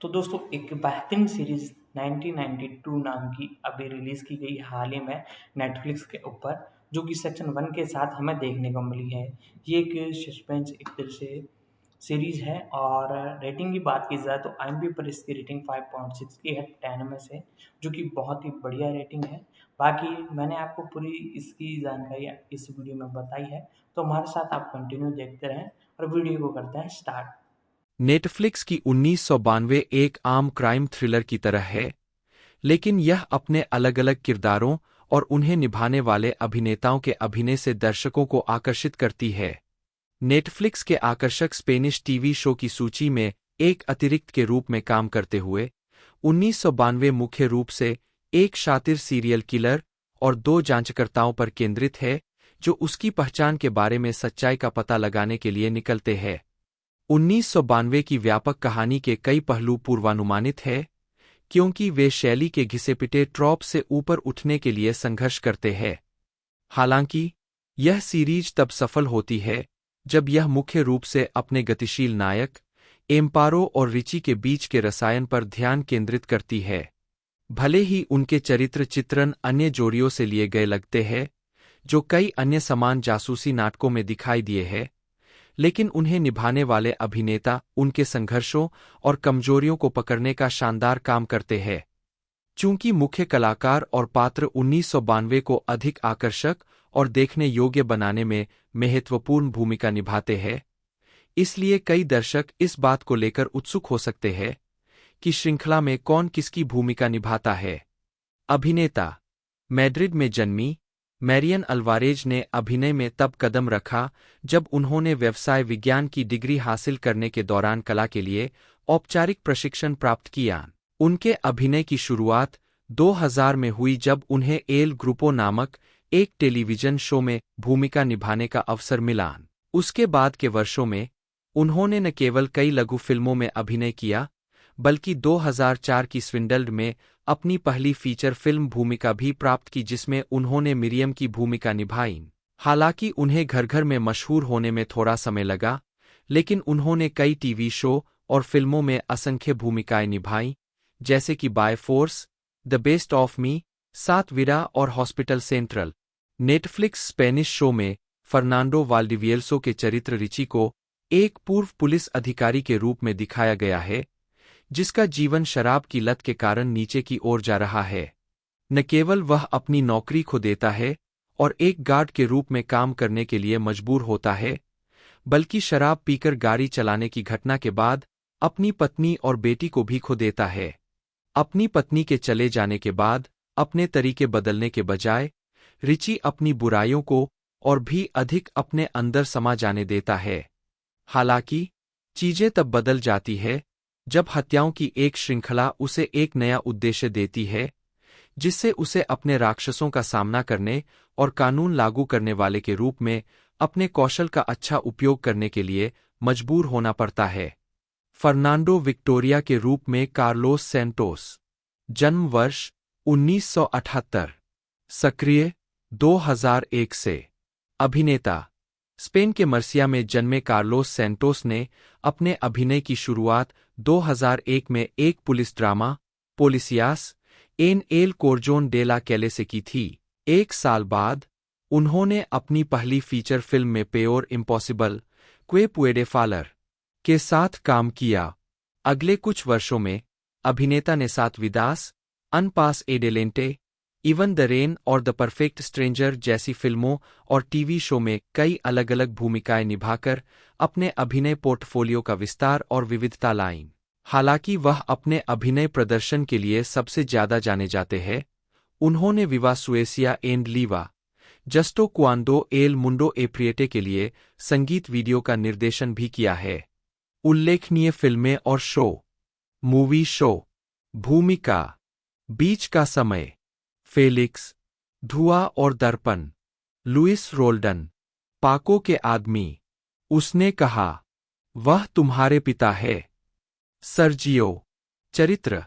तो दोस्तों एक बेहतरीन सीरीज़ 1992 नाम की अभी रिलीज़ की गई हाल ही में नेटफ्लिक्स के ऊपर, जो कि सेक्शन 1 के साथ हमें देखने को मिली है। ये एक सस्पेंस एक तरह से सीरीज़ है और रेटिंग की बात की जाए तो आईएमडीबी पर इसकी रेटिंग 5.6 की है 10 में से, जो कि बहुत ही बढ़िया रेटिंग है। बाकी मैंने आपको पूरी इसकी जानकारी इस वीडियो में बताई है, तो हमारे साथ आप कंटिन्यू देखते रहें और वीडियो को करते हैं स्टार्ट। नेटफ्लिक्स की 1992 एक आम क्राइम थ्रिलर की तरह है, लेकिन यह अपने अलग-अलग किरदारों और उन्हें निभाने वाले अभिनेताओं के अभिनय से दर्शकों को आकर्षित करती है। नेटफ्लिक्स के आकर्षक स्पेनिश टीवी शो की सूची में एक अतिरिक्त के रूप में काम करते हुए 1992 मुख्य रूप से एक शातिर सीरियल किलर और दो जांचकर्ताओं पर केंद्रित है, जो उसकी पहचान के बारे में सच्चाई का पता लगाने के लिए निकलते हैं। 1992 की व्यापक कहानी के कई पहलू पूर्वानुमानित है, क्योंकि वे शैली के घिसे-पिटे ट्रॉप से ऊपर उठने के लिए संघर्ष करते हैं। हालांकि यह सीरीज तब सफल होती है जब यह मुख्य रूप से अपने गतिशील नायक एम्पारो और रिची के बीच के रसायन पर ध्यान केंद्रित करती है। भले ही उनके चरित्र चित्रण अन्य जोड़ियों से लिए गए लगते हैं, जो कई अन्य समान जासूसी नाटकों में दिखाई दिए हैं, लेकिन उन्हें निभाने वाले अभिनेता उनके संघर्षों और कमजोरियों को पकड़ने का शानदार काम करते हैं। चूंकि मुख्य कलाकार और पात्र 1992 को अधिक आकर्षक और देखने योग्य बनाने में महत्वपूर्ण भूमिका निभाते हैं, इसलिए कई दर्शक इस बात को लेकर उत्सुक हो सकते हैं कि श्रृंखला में कौन किसकी भूमिका निभाता है। अभिनेता मैड्रिड में जन्मी मैरियन अल्वारेज ने अभिनय में तब कदम रखा जब उन्होंने व्यवसाय विज्ञान की डिग्री हासिल करने के दौरान कला के लिए औपचारिक प्रशिक्षण प्राप्त किया। उनके अभिनय की शुरुआत 2000 में हुई जब उन्हें एल ग्रुपो नामक एक टेलीविजन शो में भूमिका निभाने का अवसर मिला। उसके बाद के वर्षों में उन्होंने न केवल कई लघु फिल्मों में अभिनय किया, बल्कि 2004 की स्विंडल्ड में अपनी पहली फीचर फिल्म भूमिका भी प्राप्त की, जिसमें उन्होंने मिरियम की भूमिका निभाई। हालांकि उन्हें घर-घर में मशहूर होने में थोड़ा समय लगा, लेकिन उन्होंने कई टीवी शो और फिल्मों में असंख्य भूमिकाएं निभाईं, जैसे कि by force, the best of me, सात विरा और hospital central. Netflix Spanish show में फर्नांडो वाल्डिविएल्सो के चरित्र रिची को एक पूर्व पुलिस अधिकारी के रूप में दिखाया गया है, जिसका जीवन शराब की लत के कारण नीचे की ओर जा रहा है। न केवल वह अपनी नौकरी खो देता है और एक गार्ड के रूप में काम करने के लिए मजबूर होता है, बल्कि शराब पीकर गाड़ी चलाने की घटना के बाद अपनी पत्नी और बेटी को भी खो देता है। अपनी पत्नी के चले जाने के बाद अपने तरीके बदलने के बजाय रिची अपनी बुराइयों को और भी अधिक अपने अंदर समा जाने देता है। हालांकि चीजें तब बदल जाती है जब हत्याओं की एक श्रृंखला उसे एक नया उद्देश्य देती है, जिससे उसे अपने राक्षसों का सामना करने और कानून लागू करने वाले के रूप में अपने कौशल का अच्छा उपयोग करने के लिए मजबूर होना पड़ता है। फर्नांडो विक्टोरिया के रूप में कार्लोस सैंटोस, जन्म वर्ष 1978, सक्रिय 2001 से। अभिनेता स्पेन के मर्सिया में जन्मे कार्लोस सैंटोस ने अपने अभिनय की शुरुआत 2001 में एक पुलिस ड्रामा पोलिसियास एन एल कोरजोन डे ला कैले से की थी। एक साल बाद उन्होंने अपनी पहली फीचर फिल्म में पेयोर इम्पॉसिबल क्वे पुएडे फालर के साथ काम किया। अगले कुछ वर्षों में अभिनेता ने सात विदास, अन पास एडेलेंटे, इवन द रेन और द परफेक्ट स्ट्रेंजर जैसी फिल्मों और टीवी शो में कई अलग-अलग भूमिकाएं निभाकर अपने अभिनय पोर्टफोलियो का विस्तार और विविधता लाईं। हालांकि वह अपने अभिनय प्रदर्शन के लिए सबसे ज्यादा जाने जाते हैं, उन्होंने विवा सुएसिया एंड लीवा, जस्टो क्वांडो एल मुंडो एप्रिएटे के लिए संगीत वीडियो का निर्देशन भी किया है। उल्लेखनीय फिल्में और शो। मूवी शो भूमिका, बीच का समय, फेलिक्स, धुआं और दर्पण, लुइस रोल्डन, पाको के आदमी, उसने कहा, वह तुम्हारे पिता है, सर्जियो। चरित्र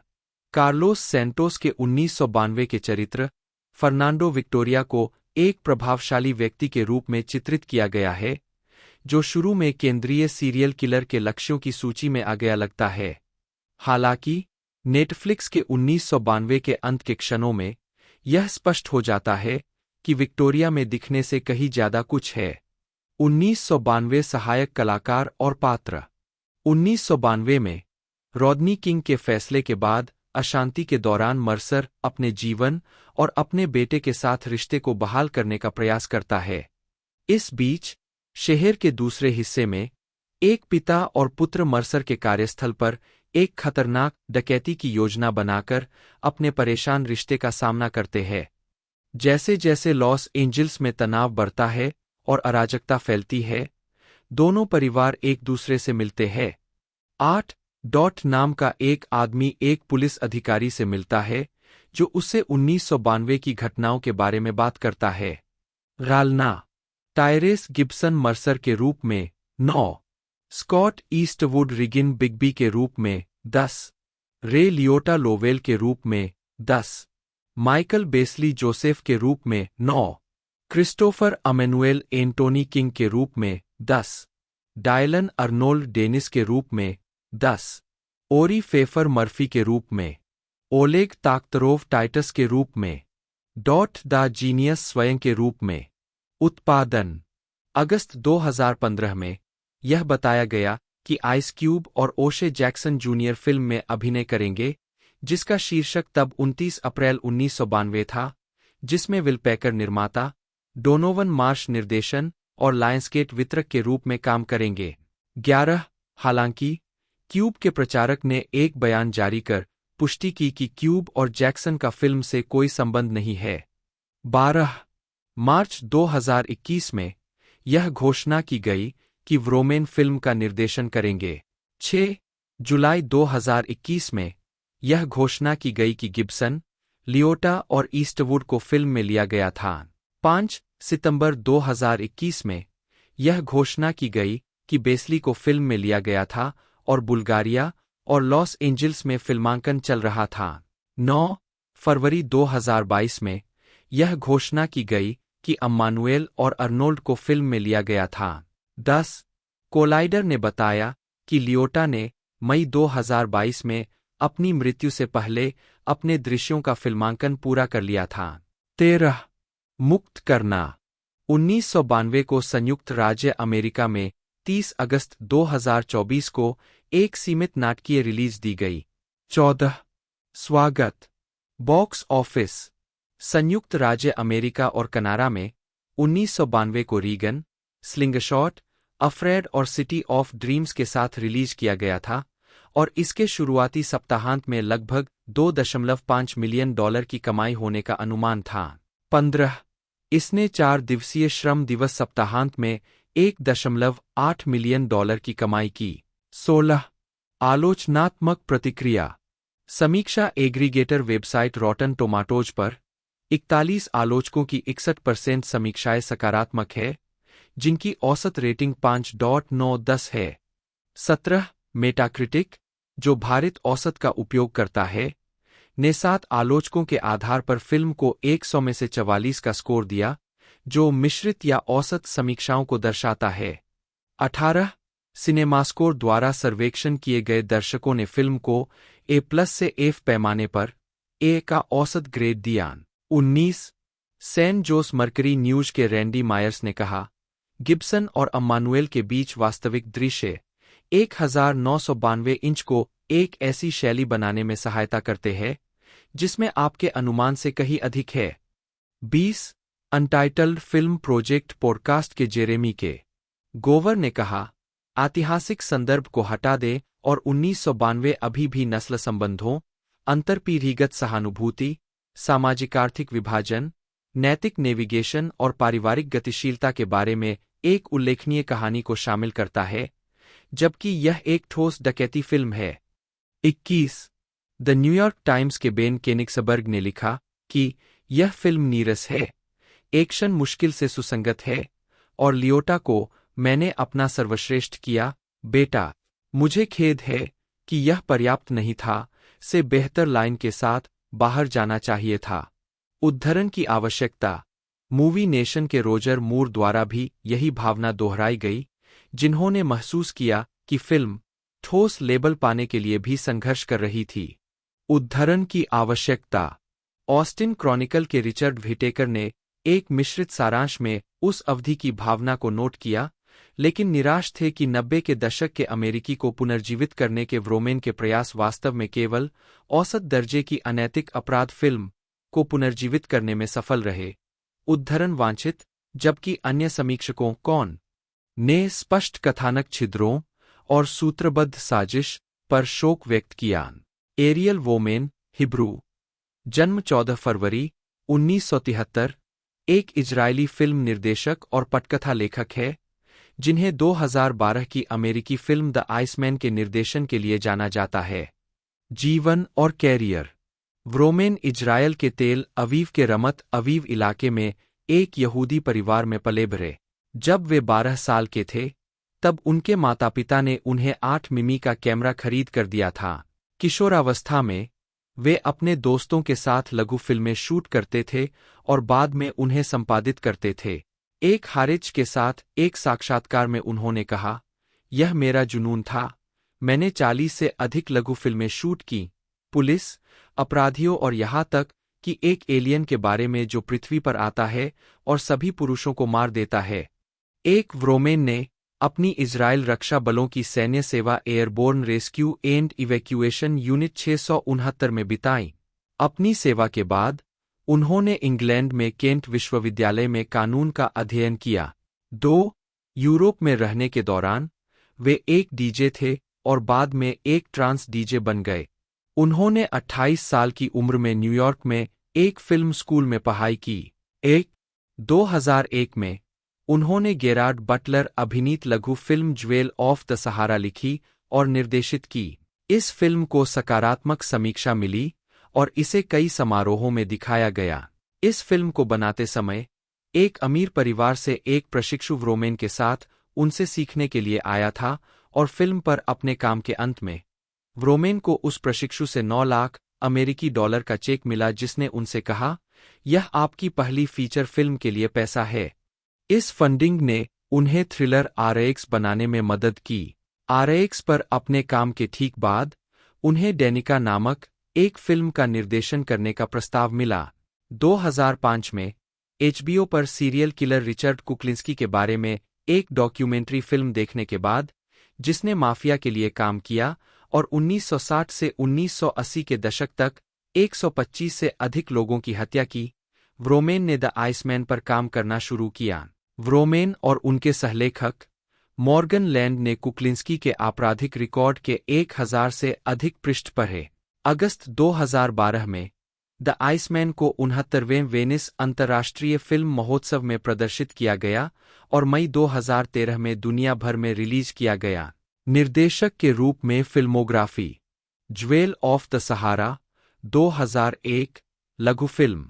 कार्लोस सैंटोस के 1992 के चरित्र फर्नांडो विक्टोरिया को एक प्रभावशाली व्यक्ति के रूप में चित्रित किया गया है, जो शुरू में केंद्रीय सीरियल किलर के लक्ष्यों की सूची में आ गया लगता है। हालांकि नेटफ्लिक्स के 1992 के अंत के क्षणों में यह स्पष्ट हो जाता है कि विक्टोरिया में दिखने से कहीं ज्यादा कुछ है। 1992 सहायक कलाकार और पात्र। 1992 में रॉडनी किंग के फैसले के बाद अशांति के दौरान मर्सर अपने जीवन और अपने बेटे के साथ रिश्ते को बहाल करने का प्रयास करता है। इस बीच शहर के दूसरे हिस्से में एक पिता और पुत्र मर्सर के कार्यस्थल पर एक खतरनाक डकैती की योजना बनाकर अपने परेशान रिश्ते का सामना करते हैं। जैसे जैसे लॉस एंजल्स में तनाव बढ़ता है और अराजकता फैलती है, दोनों परिवार एक दूसरे से मिलते हैं। 8 डॉट नाम का एक आदमी एक पुलिस अधिकारी से मिलता है जो उससे 1992 की घटनाओं के बारे में बात करता है। रालना टायरेस गिब्सन मर्सर के रूप में 9, स्कॉट ईस्टवुड रिगिन बिग्बी के रूप में 10, रे लियोटा लोवेल के रूप में 10, माइकल बेस्ली जोसेफ के रूप में 9, क्रिस्टोफर अमेनुएल एंटोनी किंग के रूप में 10, डायलन अर्नोल्ड डेनिस के रूप में 10, ओरी फेफर मर्फी के रूप में, ओलेग ताक्तरोव टाइटस के रूप में, डॉट द जीनियस स्वयं के रूप में। उत्पादन अगस्त 2015 में यह बताया गया कि आइस क्यूब और ओशे जैक्सन जूनियर फिल्म में अभिनय करेंगे, जिसका शीर्षक तब 29 अप्रैल 1992 था, जिसमें विल पैकर निर्माता, डोनोवन मार्श निर्देशन और लायंसगेट वितरक के रूप में काम करेंगे। 11 हालांकि क्यूब के प्रचारक ने एक बयान जारी कर पुष्टि की कि क्यूब और जैक्सन का फिल्म से कोई संबंध नहीं है। 12 मार्च 2021 में यह घोषणा की गई कि व्रोमेन फिल्म का निर्देशन करेंगे। 6 जुलाई 2021 में यह घोषणा की गई कि गिब्सन, लियोटा और ईस्टवुड को फिल्म में लिया गया था। 5 सितंबर 2021 में यह घोषणा की गई कि बेस्ली को फिल्म में लिया गया था और बुल्गारिया और लॉस एंजल्स में फिल्मांकन चल रहा था। 9 फरवरी 2022 में यह घोषणा की गई कि अम्मानुएल और अर्नोल्ड को फिल्म में लिया गया था। 10 कोलाइडर ने बताया कि लियोटा ने मई 2022 में अपनी मृत्यु से पहले अपने दृश्यों का फिल्मांकन पूरा कर लिया था। 13 मुक्त करना 1992 को संयुक्त राज्य अमेरिका में 30 अगस्त 2024 को एक सीमित नाटकीय रिलीज दी गई। 14 स्वागत बॉक्स ऑफिस संयुक्त राज्य अमेरिका और कनाडा में 1992 को रीगन, स्लिंगशॉट, अफ्रेड और सिटी ऑफ ड्रीम्स के साथ रिलीज किया गया था और इसके शुरुआती सप्ताहांत में लगभग $2.5 मिलियन की कमाई होने का अनुमान था। 15 इसने 4 दिवसीय श्रम दिवस सप्ताहांत में $1.8 मिलियन की कमाई की। 16 आलोचनात्मक प्रतिक्रिया समीक्षा एग्रीगेटर वेबसाइट रॉटन टोमाटोज पर 41 आलोचकों की 61% समीक्षाएं सकारात्मक है, जिनकी औसत रेटिंग 5.910 है। 17 मेटाक्रिटिक, जो भारित औसत का उपयोग करता है, ने 7 आलोचकों के आधार पर फिल्म को 100 में से 44 का स्कोर दिया, जो मिश्रित या औसत समीक्षाओं को दर्शाता है। 18 सिनेमास्कोर द्वारा सर्वेक्षण किए गए दर्शकों ने फिल्म को A+ से F पैमाने पर A का औसत ग्रेड दिया। 19 सैन जोस मर्करी न्यूज के रैंडी मायर्स ने कहा, गिब्सन और अम्मानुएल के बीच वास्तविक दृश्य 1992 इंच को एक ऐसी शैली बनाने में सहायता करते हैं जिसमें आपके अनुमान से कहीं अधिक है। 20 अनटाइटल्ड फिल्म प्रोजेक्ट पॉडकास्ट के जेरेमी के गोवर ने कहा, ऐतिहासिक संदर्भ को हटा दें और 1992 अभी भी नस्ल संबंधों, अंतरपीढ़ीगत सहानुभूति, सामाजिक आर्थिक विभाजन, नैतिक नेविगेशन और पारिवारिक गतिशीलता के बारे में एक उल्लेखनीय कहानी को शामिल करता है, जबकि यह एक ठोस डकैती फिल्म है। 21 द न्यूयॉर्क टाइम्स के बेन केनिग्सबर्ग ने लिखा कि यह फिल्म नीरस है, एक्शन मुश्किल से सुसंगत है और लियोटा को मैंने अपना सर्वश्रेष्ठ किया, बेटा, मुझे खेद है कि यह पर्याप्त नहीं था, से बेहतर लाइन के साथ बाहर जाना चाहिए था। उद्धरण की आवश्यकता मूवी नेशन के रोजर मूर द्वारा भी यही भावना दोहराई गई, जिन्होंने महसूस किया कि फिल्म ठोस लेबल पाने के लिए भी संघर्ष कर रही थी। उद्धरण की आवश्यकता। ऑस्टिन क्रॉनिकल के रिचर्ड व्हिटेकर ने एक मिश्रित सारांश में उस अवधि की भावना को नोट किया, लेकिन निराश थे कि 90 के दशक के अमेरिकी को पुनर्जीवित करने के व्रोमेन के प्रयास वास्तव में केवल औसत दर्जे की अनैतिक अपराध फिल्म को पुनर्जीवित करने में सफल रहे। उद्धरण वांछित, जबकि अन्य समीक्षकों कौन ने स्पष्ट कथानक छिद्रों और सूत्रबद्ध साजिश पर शोक व्यक्त किया। एरियल वोमेन, हिब्रू, जन्म 14 फरवरी 1973, एक इजरायली फिल्म निर्देशक और पटकथा लेखक है, जिन्हें 2012 की अमेरिकी फिल्म द आइसमैन के निर्देशन के लिए जाना जाता है। जीवन और कैरियर। व्रोमेन इजरायल के तेल अवीव के रमत अवीव इलाके में एक यहूदी परिवार में पले बढ़े। जब वे 12 साल के थे, तब उनके माता पिता ने उन्हें 8 मिमी का कैमरा खरीद कर दिया था। किशोरावस्था में वे अपने दोस्तों के साथ लघु फिल्में शूट करते थे और बाद में उन्हें संपादित करते थे। एक हारिज के साथ एक साक्षात्कार में उन्होंने कहा, यह मेरा जुनून था। मैंने 40 से अधिक लघु फिल्में शूट की, पुलिस, अपराधियों और यहाँ तक कि एक एलियन के बारे में जो पृथ्वी पर आता है और सभी पुरुषों को मार देता है। एक व्रोमेन ने अपनी इजराइल रक्षा बलों की सैन्य सेवा airborne rescue and evacuation unit 669 में बिताई। अपनी सेवा के बाद उन्होंने इंग्लैंड में केंट विश्वविद्यालय में कानून का अध्ययन किया। 2 यूरोप में रहने के दौरान वे एक डीजे थे और बाद में एक ट्रांस डीजे बन गए। उन्होंने 28 साल की उम्र में न्यूयॉर्क में एक फिल्म स्कूल में पढ़ाई की। 2001 में उन्होंने गेरार्ड बटलर अभिनीत लघु फिल्म ज्वेल ऑफ द सहारा लिखी और निर्देशित की। इस फिल्म को सकारात्मक समीक्षा मिली और इसे कई समारोहों में दिखाया गया। इस फिल्म को बनाते समय एक अमीर परिवार से एक प्रशिक्षु व्रोमेन के साथ उनसे सीखने के लिए आया था और फिल्म पर अपने काम के अंत में व्रोमेन को उस प्रशिक्षु से 9 लाख अमेरिकी डॉलर का चेक मिला, जिसने उनसे कहा, यह आपकी पहली फीचर फिल्म के लिए पैसा है। इस फंडिंग ने उन्हें थ्रिलर RX बनाने में मदद की। RX पर अपने काम के ठीक बाद उन्हें डेनिका नामक एक फिल्म का निर्देशन करने का प्रस्ताव मिला। 2005 में HBO पर सीरियल किलर रिचर्ड कुक्लिंस्की के बारे में एक डॉक्यूमेंट्री फिल्म देखने के बाद, जिसने माफिया के लिए काम किया और 1960 से 1980 के दशक तक 125 से अधिक लोगों की हत्या की, व्रोमेन ने द आइसमैन पर काम करना शुरू किया। व्रोमेन और उनके सहलेखक मॉर्गन लैंड ने कुक्लिंस्की के आपराधिक रिकॉर्ड के 1000 से अधिक पृष्ठ पढ़े। अगस्त 2012 में द आइसमैन को 69वें वेनिस अंतर्राष्ट्रीय फिल्म महोत्सव में प्रदर्शित किया गया और मई 2013 में दुनिया भर में रिलीज किया गया। निर्देशक के रूप में filmography. Jewel of the Sahara 2001, लघु फिल्म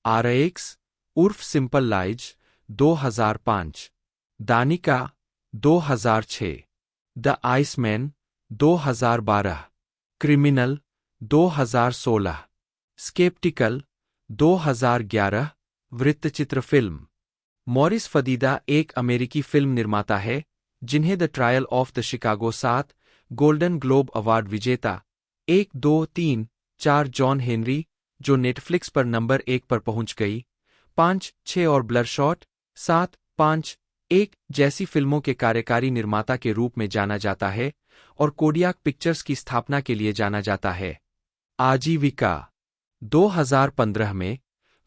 RX उर्फ simple lies 2005, Danika 2006, the Iceman 2012, criminal 2016, sceptical 2011, वृत्तचित्र फिल्म। मॉरिस फदीदा एक अमेरिकी फिल्म निर्माता है, जिन्हें the trial of the Chicago 7 golden globe award विजेता 1, 2, 3, 4 जॉन हेनरी, जो नेटफ्लिक्स पर नंबर 1 पर पहुंच गई, 5, 6 और ब्लरशॉट 7, 5, 1 जैसी फिल्मों के कार्यकारी निर्माता के रूप में जाना जाता है और कोडियाक पिक्चर्स की स्थापना के लिए जाना जाता है। आजीविका। 2015 में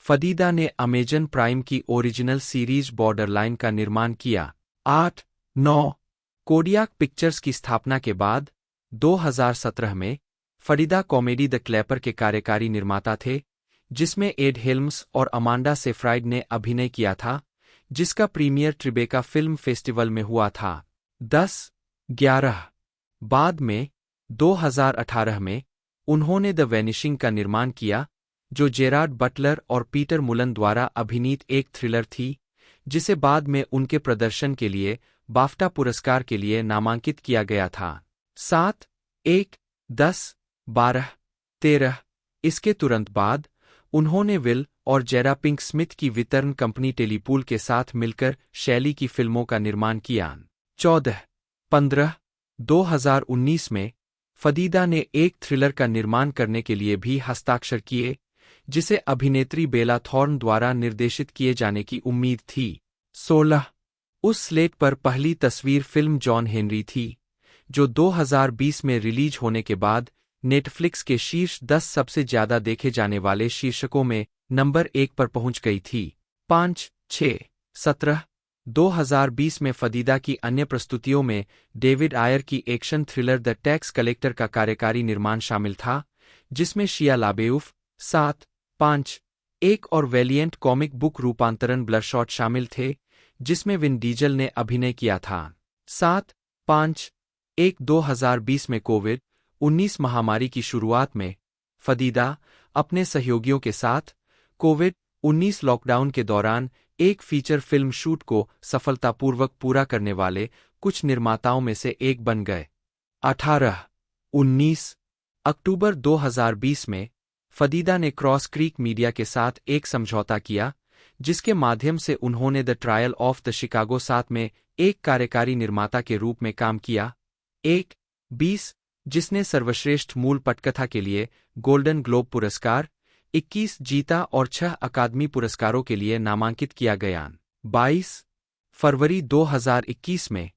फदीदा ने अमेजन प्राइम की ओरिजिनल सीरीज बॉर्डरलाइन का निर्माण किया। 8, 9 कोडियाक पिक्चर्स की स्थापना के बाद 2017 में फदीदा कॉमेडी द क्लैपर के कार्यकारी निर्माता थे, जिसमें एड हेल्म्स और अमांडा सेफ्राइड ने अभिनय किया था, जिसका प्रीमियर ट्रिबेका फिल्म फेस्टिवल में हुआ था। 10, 11 बाद में 2018 में उन्होंने द वैनिशिंग का निर्माण किया, जो जेरार्ड बटलर और पीटर मुलन द्वारा अभिनीत एक थ्रिलर थी, जिसे बाद में उनके प्रदर्शन के लिए बाफ्टा पुरस्कार के लिए नामांकित किया गया था। 7, 1, 10, 12, 13 इसके तुरंत बाद उन्होंने विल और जेरा पिंक स्मिथ की वितरण कंपनी टेलीपूल के साथ मिलकर शैली की फिल्मों का निर्माण किया। 14, 15 2019 में फदीदा ने एक थ्रिलर का निर्माण करने के लिए भी हस्ताक्षर किए, जिसे अभिनेत्री बेला थॉर्न द्वारा निर्देशित किए जाने की उम्मीद थी। 16 उस स्लेट पर पहली तस्वीर फिल्म जॉन हेनरी थी, जो 2020 में रिलीज होने के बाद नेटफ्लिक्स के शीर्ष 10 सबसे ज्यादा देखे जाने वाले शीर्षकों में नंबर 1 पर पहुंच गई थी। 5, 6, 17 2020 में फदीदा की अन्य प्रस्तुतियों में डेविड आयर की action thriller the tax collector का कार्यकारी निर्माण शामिल था, जिसमें शिया लाबेउफ 7, 5, 1 और वेलिएंट कॉमिक बुक रूपांतरण ब्लडशॉट शामिल थे, जिसमें विन डीजल ने अभिनय किया था। 7, 5, 1 2020 में कोविड-19 महामारी की शुरुआत में फदीदा अपने सहयोगियों के साथ कोविड-19 लॉकडाउन के दौरान एक फीचर फिल्म शूट को सफलतापूर्वक पूरा करने वाले कुछ निर्माताओं में से एक बन गए। 18-19 अक्टूबर 2020 में फदीदा ने क्रॉस क्रीक मीडिया के साथ एक समझौता किया, जिसके माध्यम से उन्होंने the trial of the Chicago 7 में एक कार्यकारी निर्माता के रूप में काम किया। 1-20 जिसने सर्वश्रेष्ठ मूल पटकथा के लिए गोल्डन ग्लोब पुरस्कार 21 जीता और 6 अकादमी पुरस्कारों के लिए नामांकित किया गया। 22 फरवरी 2021 में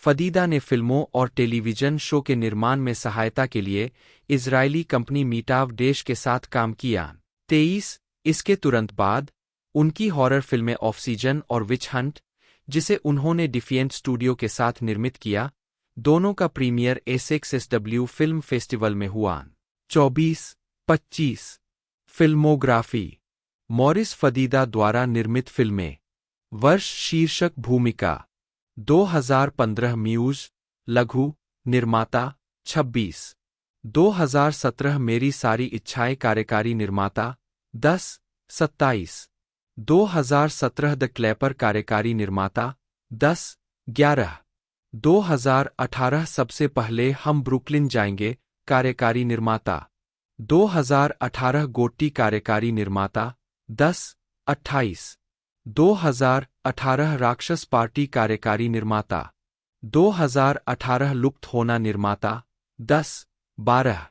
फदीदा ने फिल्मों और टेलीविजन शो के निर्माण में सहायता के लिए इजरायली कंपनी मीटाव डेश के साथ काम किया। 23 इसके तुरंत बाद उनकी हॉरर फिल्में ऑक्सीजन और विच हंट, जिसे उन्होंने डिफिएंट स्टूडियो के साथ निर्मित किया, दोनों का प्रीमियर एसएक्सएसडब्ल्यू फिल्म फेस्टिवल में हुआ। 24-25 फिल्मोग्राफी मॉरिस फदीदा द्वारा निर्मित फिल्में। वर्ष शीर्षक भूमिका 2015 म्यूज लघु निर्माता 26 2017 मेरी सारी इच्छाएं कार्यकारी निर्माता 10 27 2017 द क्लैपर कार्यकारी निर्माता 10 11 2018 सबसे पहले हम ब्रुकलिन जाएंगे कार्यकारी निर्माता 2018 गोट्टी कार्यकारी निर्माता 10 28 2018 राक्षस पार्टी कार्यकारी निर्माता 2018 लुप्त होना निर्माता 10 12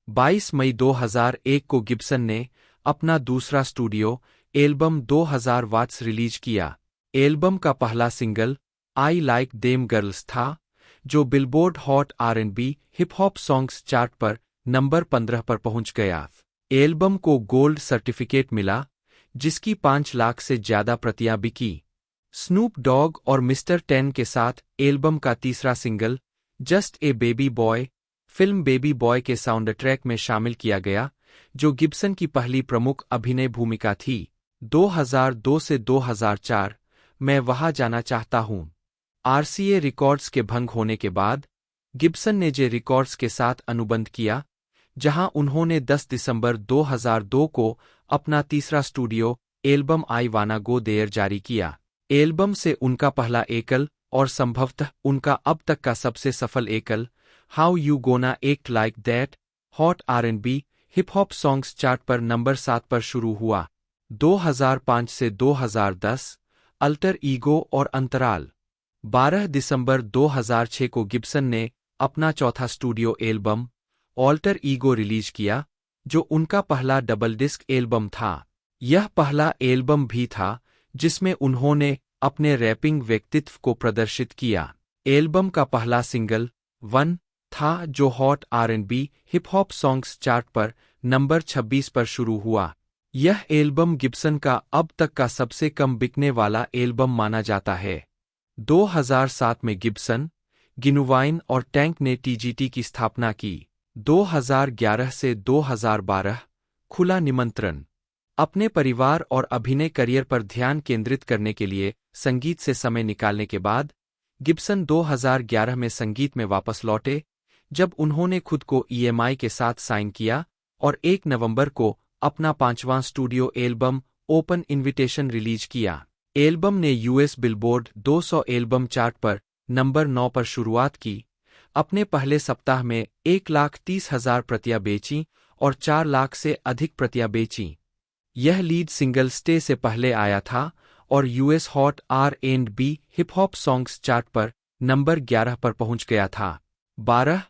22 मई 2001 को गिब्सन ने अपना दूसरा स्टूडियो एल्बम 2000 वाट्स रिलीज किया। एल्बम का पहला single I like them girls था, जो billboard hot R&B hip hop songs chart पर नंबर 15 पर पहुंच गया। एल्बम को गोल्ड सर्टिफिकेट मिला, जिसकी 5 लाख से ज्यादा प्रतियां बिकी। स्नूप डॉग और मिस्टर 10 के साथ एल्बम का तीसरा single just a baby boy film baby boy के साउंड ट्रैक में शामिल किया गया, जो गिब्सन की पहली प्रमुख अभिनय भूमिका थी। 2002 से 2004 मैं वहां जाना चाहता हूं। RCA रिकॉर्ड्स के भंग होने के बाद गिब्सन ने जे रिकॉर्ड्स के साथ अनुबंध किया, जहां उन्होंने 10 दिसंबर 2002 को अपना तीसरा स्टूडियो एल्बम आई वाना गो देयर जारी किया। एल्बम से उनका पहला एकल और संभवतः उनका अब तक का सबसे सफल एकल how you gonna act like that hot R&B hip hop songs chart पर नंबर 7 पर शुरू हुआ। 2005 से 2010 अल्टर ईगो और अंतराल। 12 दिसंबर 2006 को गिब्सन ने अपना चौथा studio album alter ego release किया, जो उनका पहला डबल डिस्क एल्बम था। यह पहला एल्बम भी था जिसमें उन्होंने अपने रैपिंग व्यक्तित्व को प्रदर्शित किया। एल्बम का पहला सिंगल वन था, जो hot R&B hip hop songs chart पर नंबर 26 पर शुरू हुआ। यह एल्बम गिब्सन का अब तक का सबसे कम बिकने वाला एल्बम माना जाता है। 2007 में गिब्सन, गिनुवाइन और टैंक ने TGT की स्थापना की। 2011 से 2012 खुला निमंत्रण। अपने परिवार और अभिनय करियर पर ध्यान केंद्रित करने के लिए संगीत से समय निकालने के बाद गिब्सन 2011 में संगीत में वापस लौटे, जब उन्होंने खुद को EMI के साथ साइन किया और 1 नवंबर को अपना 5वां studio album open invitation release किया। एल्बम ने US बिलबोर्ड 200 एल्बम चार्ट पर नंबर 9 पर शुरुआत की। अपने पहले सप्ताह में 1,30,000 प्रतियां बेचीं और 4 लाख से अधिक प्रतियां बेचीं। यह लीड सिंगल स्टे से पहले आया था और US hot R&B hip hop songs chart पर नंबर 11 पर पहुंच गया था। 12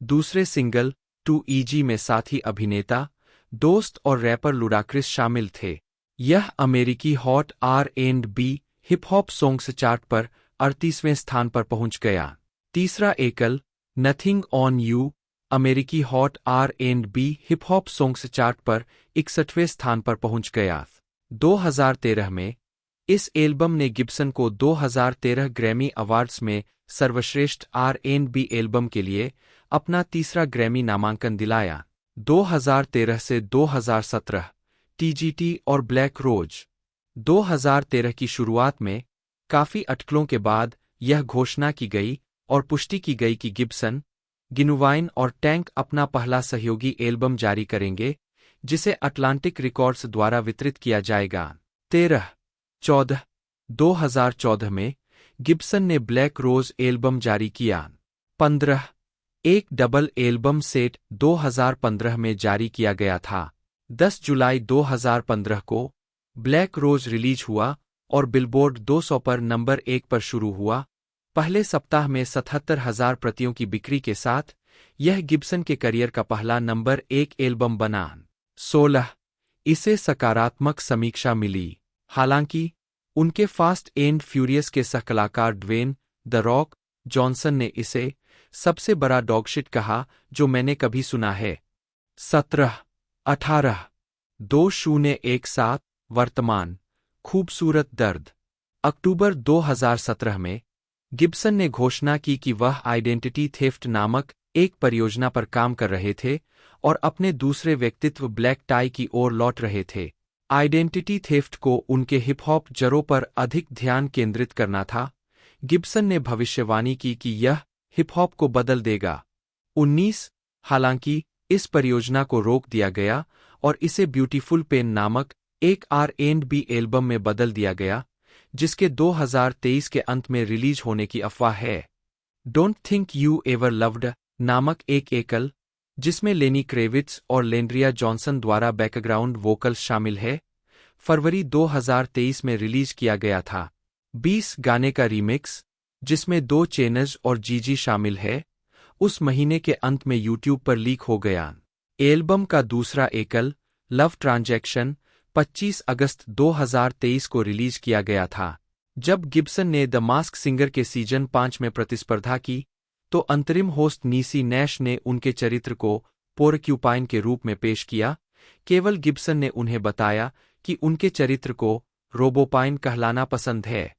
दूसरे सिंगल टू ईजी में साथी अभिनेता, दोस्त और रैपर लुडाक्रिस शामिल थे। यह अमेरिकी hot R&B hip hop songs chart पर 38वें स्थान पर पहुंच गया। तीसरा एकल नथिंग ऑन यू अमेरिकी hot R&B hip hop songs chart पर 61वें स्थान पर पहुंच गया। 2013 में इस एल्बम ने गिब्सन को 2013 ग्रैमी अवार्ड्स में सर्वश्रेष्ठ R&B एल्बम के लिए अपना तीसरा ग्रैमी नामांकन दिलाया। 2013 से 2017 TGT और ब्लैक रोज। 2013 की शुरुआत में काफी अटकलों के बाद यह घोषणा की गई और पुष्टि की गई कि गिब्सन, गिनुवाइन और टैंक अपना पहला सहयोगी एल्बम जारी करेंगे, जिसे अटलांटिक रिकॉर्ड्स द्वारा वितरित किया जाएगा। 13-14 2014 में गिब्सन ने ब्लैक रोज एल्बम जारी किया। 15 एक डबल एल्बम सेट 2015 में जारी किया गया था। 10 जुलाई 2015 को ब्लैक रोज रिलीज हुआ और बिलबोर्ड 200 पर नंबर 1 पर शुरू हुआ। पहले सप्ताह में 77,000 प्रतियों की बिक्री के साथ यह गिब्सन के करियर का पहला नंबर 1 एल्बम बना। 16 इसे सकारात्मक समीक्षा मिली। हालांकि उनके फास्ट एंड फ्यूरियस के सहकलाकार ड्वेन द रॉक जॉनसन ने इसे सबसे बड़ा डॉगशिट कहा जो मैंने कभी सुना है। 17-18 2017 वर्तमान खूबसूरत दर्द। अक्टूबर 2017 में गिब्सन ने घोषणा की कि वह आइडेंटिटी थेफ्ट नामक एक परियोजना पर काम कर रहे थे और अपने दूसरे व्यक्तित्व ब्लैक टाई की ओर लौट रहे थे। आइडेंटिटी थेफ्ट को उनके हिप हॉप जड़ों पर अधिक ध्यान केंद्रित करना था। गिब्सन ने भविष्यवाणी की कि यह हिप हॉप को बदल देगा। 19 हालांकि इस परियोजना को रोक दिया गया और इसे ब्यूटीफुल पेन नामक एक R&B एल्बम में बदल दिया गया, जिसके 2023 के अंत में रिलीज होने की अफवाह है। Don't think you ever loved नामक एक एकल, जिसमें लेनी क्रेविट्स और लेंड्रिया जॉनसन द्वारा बैकग्राउंड वोकल्स शामिल है, फरवरी 2023 में रिलीज किया गया था। 20 गाने का रीमिक्स, जिसमें 2 चेनज और जीजी शामिल है, उस महीने के अंत में यूट्यूब पर लीक हो गया। एल्बम का दूसरा एकल लव ट्रांजैक्शन 25 अगस्त 2023 को रिलीज किया गया था। जब गिब्सन ने द मास्क सिंगर के सीजन 5 में प्रतिस्पर्धा की, तो अंतरिम होस्ट नीसी नैश ने उनके चरित्र को पोरक्यूपाइन के रूप में पेश किया। केवल गिब्सन ने उन्हें बताया कि उनके चरित्र को रोबोपाइन कहलाना पसंद है।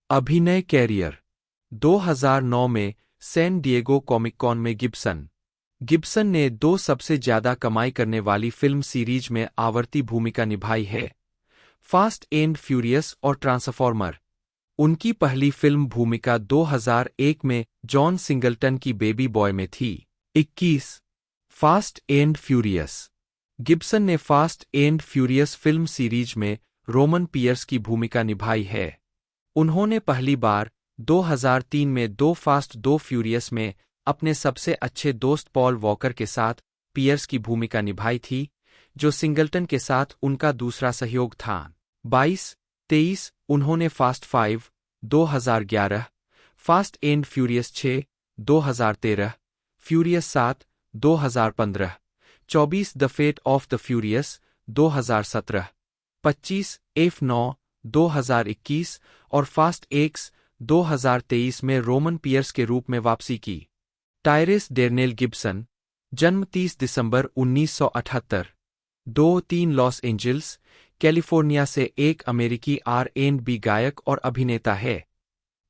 अभिनय कैरियर। 2009 में सैन डिएगो कॉमिक कॉन में गिब्सन ने 2 सबसे ज्यादा कमाई करने वाली फिल्म सीरीज में आवर्ती भूमिका निभाई है, फास्ट एंड फ्यूरियस और ट्रांसफॉर्मर। उनकी पहली फिल्म भूमिका 2001 में जॉन सिंगलटन की बेबी बॉय में थी। 21 फास्ट एंड फ्यूरियस। गिब्सन ने fast and furious film series में रोमन पियर्स की भूमिका निभाई है। उन्होंने पहली बार 2003 में 2 फास्ट 2 फ्यूरियस में अपने सबसे अच्छे दोस्त पॉल वॉकर के साथ पियर्स की भूमिका निभाई थी, जो सिंगलटन के साथ उनका दूसरा सहयोग था। 22-23 उन्होंने fast 5 2011, fast and furious 6 2013, furious 7 2015, 24 the fate of the furious 2017, 25 F9 2021 और फास्ट एक्स 2023 में रोमन पियर्स के रूप में वापसी की। टायरेस डेर्नेल गिब्सन, जन्म 30 दिसंबर 1978, 2-3 लॉस एंजल्स, कैलिफोर्निया से एक अमेरिकी R&B गायक और अभिनेता है।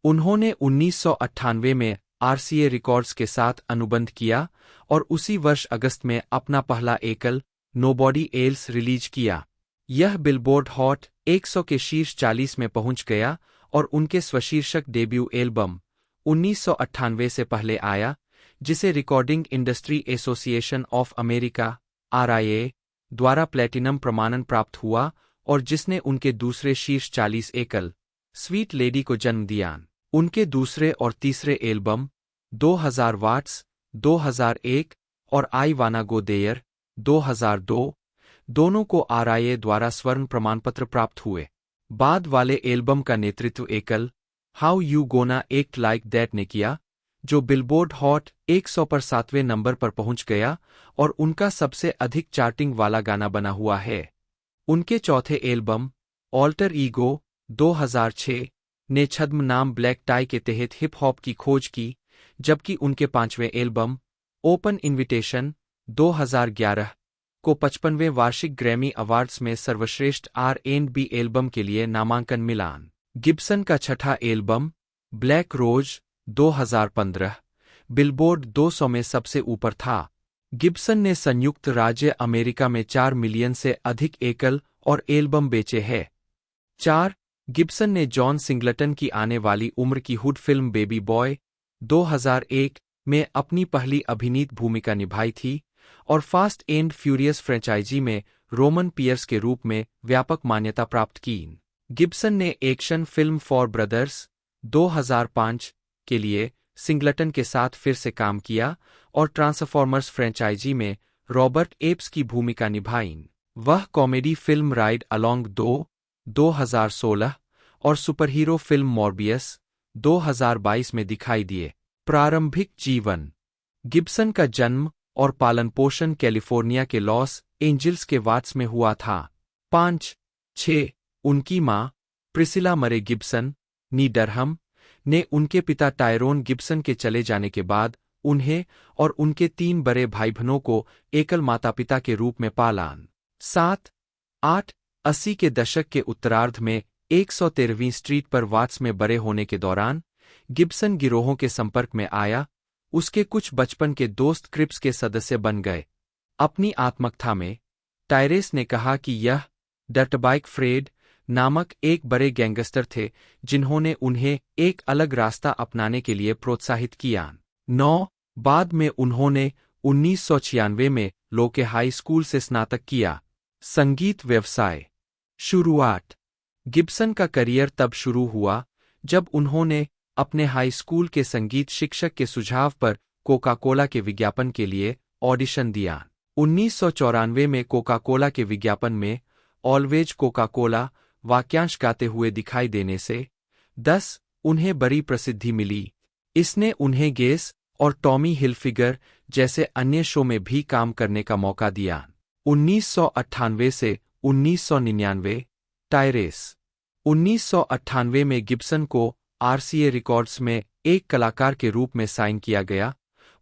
उन्होंने 1998 में RCA रिकॉर्ड्स के साथ अनुबंध किया और उसी वर्ष अगस्त में अपना पहला एकल नोबॉडी एल्स रिलीज किया। यह बिलबोर्ड हॉट 100 के शीर्ष 40 में पहुंच गया और उनके स्वशीर्षक डेब्यू एल्बम 1998 से पहले आया, जिसे recording industry association of America RIA द्वारा प्लेटिनम प्रमाणन प्राप्त हुआ और जिसने उनके दूसरे शीर्ष 40 एकल स्वीट लेडी को जन्म दिया। उनके दूसरे और तीसरे एल्बम 2000 वाट्स 2001 और आई वाना गो देयर 2002 दोनों को RIA द्वारा स्वर्ण प्रमाणपत्र प्राप्त हुए। बाद वाले एल्बम का नेतृत्व एकल how you gonna act like that ने किया, जो बिलबोर्ड हॉट 100 पर 7वें नंबर पर पहुंच गया और उनका सबसे अधिक चार्टिंग वाला गाना बना हुआ है। उनके चौथे एल्बम ऑल्टर ईगो 2006 ने छद्म नाम ब्लैक टाई के तहत हिप हॉप की खोज की, जबकि उनके पांचवें एल्बम ओपन इनविटेशन 2011 को 55वें वार्षिक ग्रैमी अवार्ड्स में सर्वश्रेष्ठ R&B एल्बम के लिए नामांकन मिला। गिब्सन का छठा एल्बम ब्लैक रोज 2015 बिलबोर्ड 200 में सबसे ऊपर था। गिब्सन ने संयुक्त राज्य अमेरिका में 4 मिलियन से अधिक एकल और एल्बम बेचे हैं। 4. गिब्सन ने जॉन सिंगलटन की आने वाली उम्र की हुड फिल्म बेबी बॉय 2001 में अपनी पहली अभिनीत भूमिका निभाई थी और फास्ट एंड फ्यूरियस फ्रेंचाइजी में रोमन पियर्स के रूप में व्यापक मान्यता प्राप्त की। गिब्सन ने एक्शन फिल्म फॉर ब्रदर्स 2005 के लिए सिंगलटन के साथ फिर से काम किया और ट्रांसफॉर्मर्स फ्रेंचाइजी में रॉबर्ट एप्स की भूमिका निभाई। वह कॉमेडी फिल्म राइड अलोंग 2016 और सुपरहीरो फिल्म मॉर्बियस 2022 में दिखाई दिए। प्रारंभिक जीवन। गिब्सन का जन्म और पालन पोषण कैलिफोर्निया के लॉस एंजिल्स के वाट्स में हुआ था। 5-6 उनकी मां प्रिसिला मरे गिब्सन नी डरहम ने उनके पिता टायरोन गिब्सन के चले जाने के बाद उन्हें और उनके 3 बड़े भाई बहनों को एकल माता-पिता के रूप में पाला। 7-8 80 के दशक के उत्तरार्ध में 113वीं स्ट्रीट पर वाट्स में बड़े होने के दौरान गिब्सन गिरोहों के संपर्क में आया। उसके कुछ बचपन के दोस्त क्रिप्स के सदस्य बन गए। अपनी आत्मकथा में टायरेस ने कहा कि यह डर्टबाइक फ्रेड नामक एक बड़े गैंगस्टर थे जिन्होंने उन्हें एक अलग रास्ता अपनाने के लिए प्रोत्साहित किया। 9 बाद में उन्होंने 1996 में लोके हाई स्कूल से स्नातक किया। संगीत व्यवसाय। शुरुआत। गिब्सन का करियर तब शुरू हुआ जब उन्होंने अपने हाई स्कूल के संगीत शिक्षक के सुझाव पर कोका कोला के विज्ञापन के लिए ऑडिशन दिया। 1994 में कोका कोला के विज्ञापन में ऑलवेज कोका कोला वाक्यांश गाते हुए दिखाई देने से 10 उन्हें बड़ी प्रसिद्धि मिली। इसने उन्हें गेस और टॉमी हिलफिगर जैसे अन्य शो में भी काम करने का मौका दिया। 1998 से 1999 टायरेस। 1998 में गिब्सन को RCA रिकॉर्ड्स में एक कलाकार के रूप में साइन किया गया।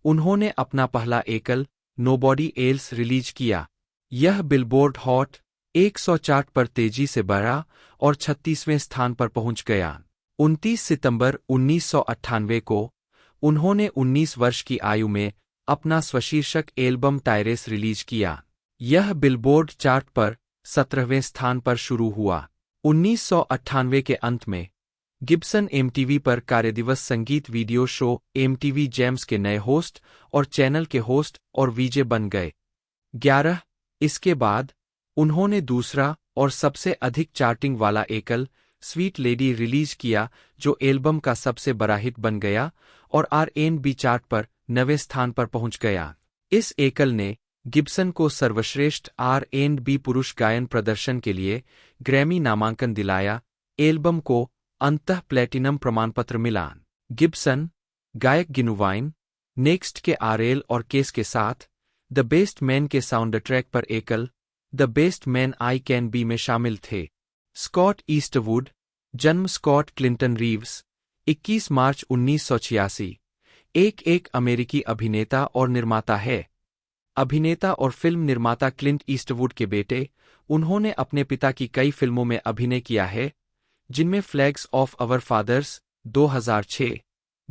उन्होंने अपना पहला एकल नोबॉडी एल्स रिलीज किया। यह बिलबोर्ड हॉट 100 चार्ट पर तेजी से बढ़ा और 36वें स्थान पर पहुंच गया। 29 सितंबर 1998 को उन्होंने 19 वर्ष की आयु में अपना स्वशीर्षक एल्बम टायरेस रिलीज किया। यह बिलबोर्ड चार्ट पर 17वें स्थान पर शुरू हुआ। 1998 के अंत में गिब्सन MTV पर कार्यदिवस संगीत वीडियो शो MTV जेम्स के नए होस्ट और चैनल के होस्ट और वीजे बन गए। 11 इसके बाद उन्होंने दूसरा और सबसे अधिक चार्टिंग वाला एकल स्वीट लेडी रिलीज किया जो एल्बम का सबसे बड़ा हिट बन गया और R&B चार्ट पर 9वें स्थान पर पहुंच गया। इस एकल ने गिब्सन को सर्वश्रेष्ठ R&B पुरुष गायन प्रदर्शन के लिए ग्रैमी नामांकन दिलाया। एल्बम को अंततः प्लेटिनम प्रमाणपत्र मिला। गिब्सन गायक गिनुवाइन नेक्स्ट के RL और केस के साथ द बेस्ट मैन के साउंड ट्रैक पर एकल the best man I can be में शामिल थे। स्कॉट ईस्टवुड जन्म स्कॉट क्लिंटन रीव्स 21 मार्च 1986 एक अमेरिकी अभिनेता और निर्माता है। अभिनेता और फिल्म निर्माता क्लिंट ईस्टवुड के बेटे, उन्होंने अपने पिता की कई फिल्मों में अभिनय किया है जिनमें Flags of Our Fathers 2006,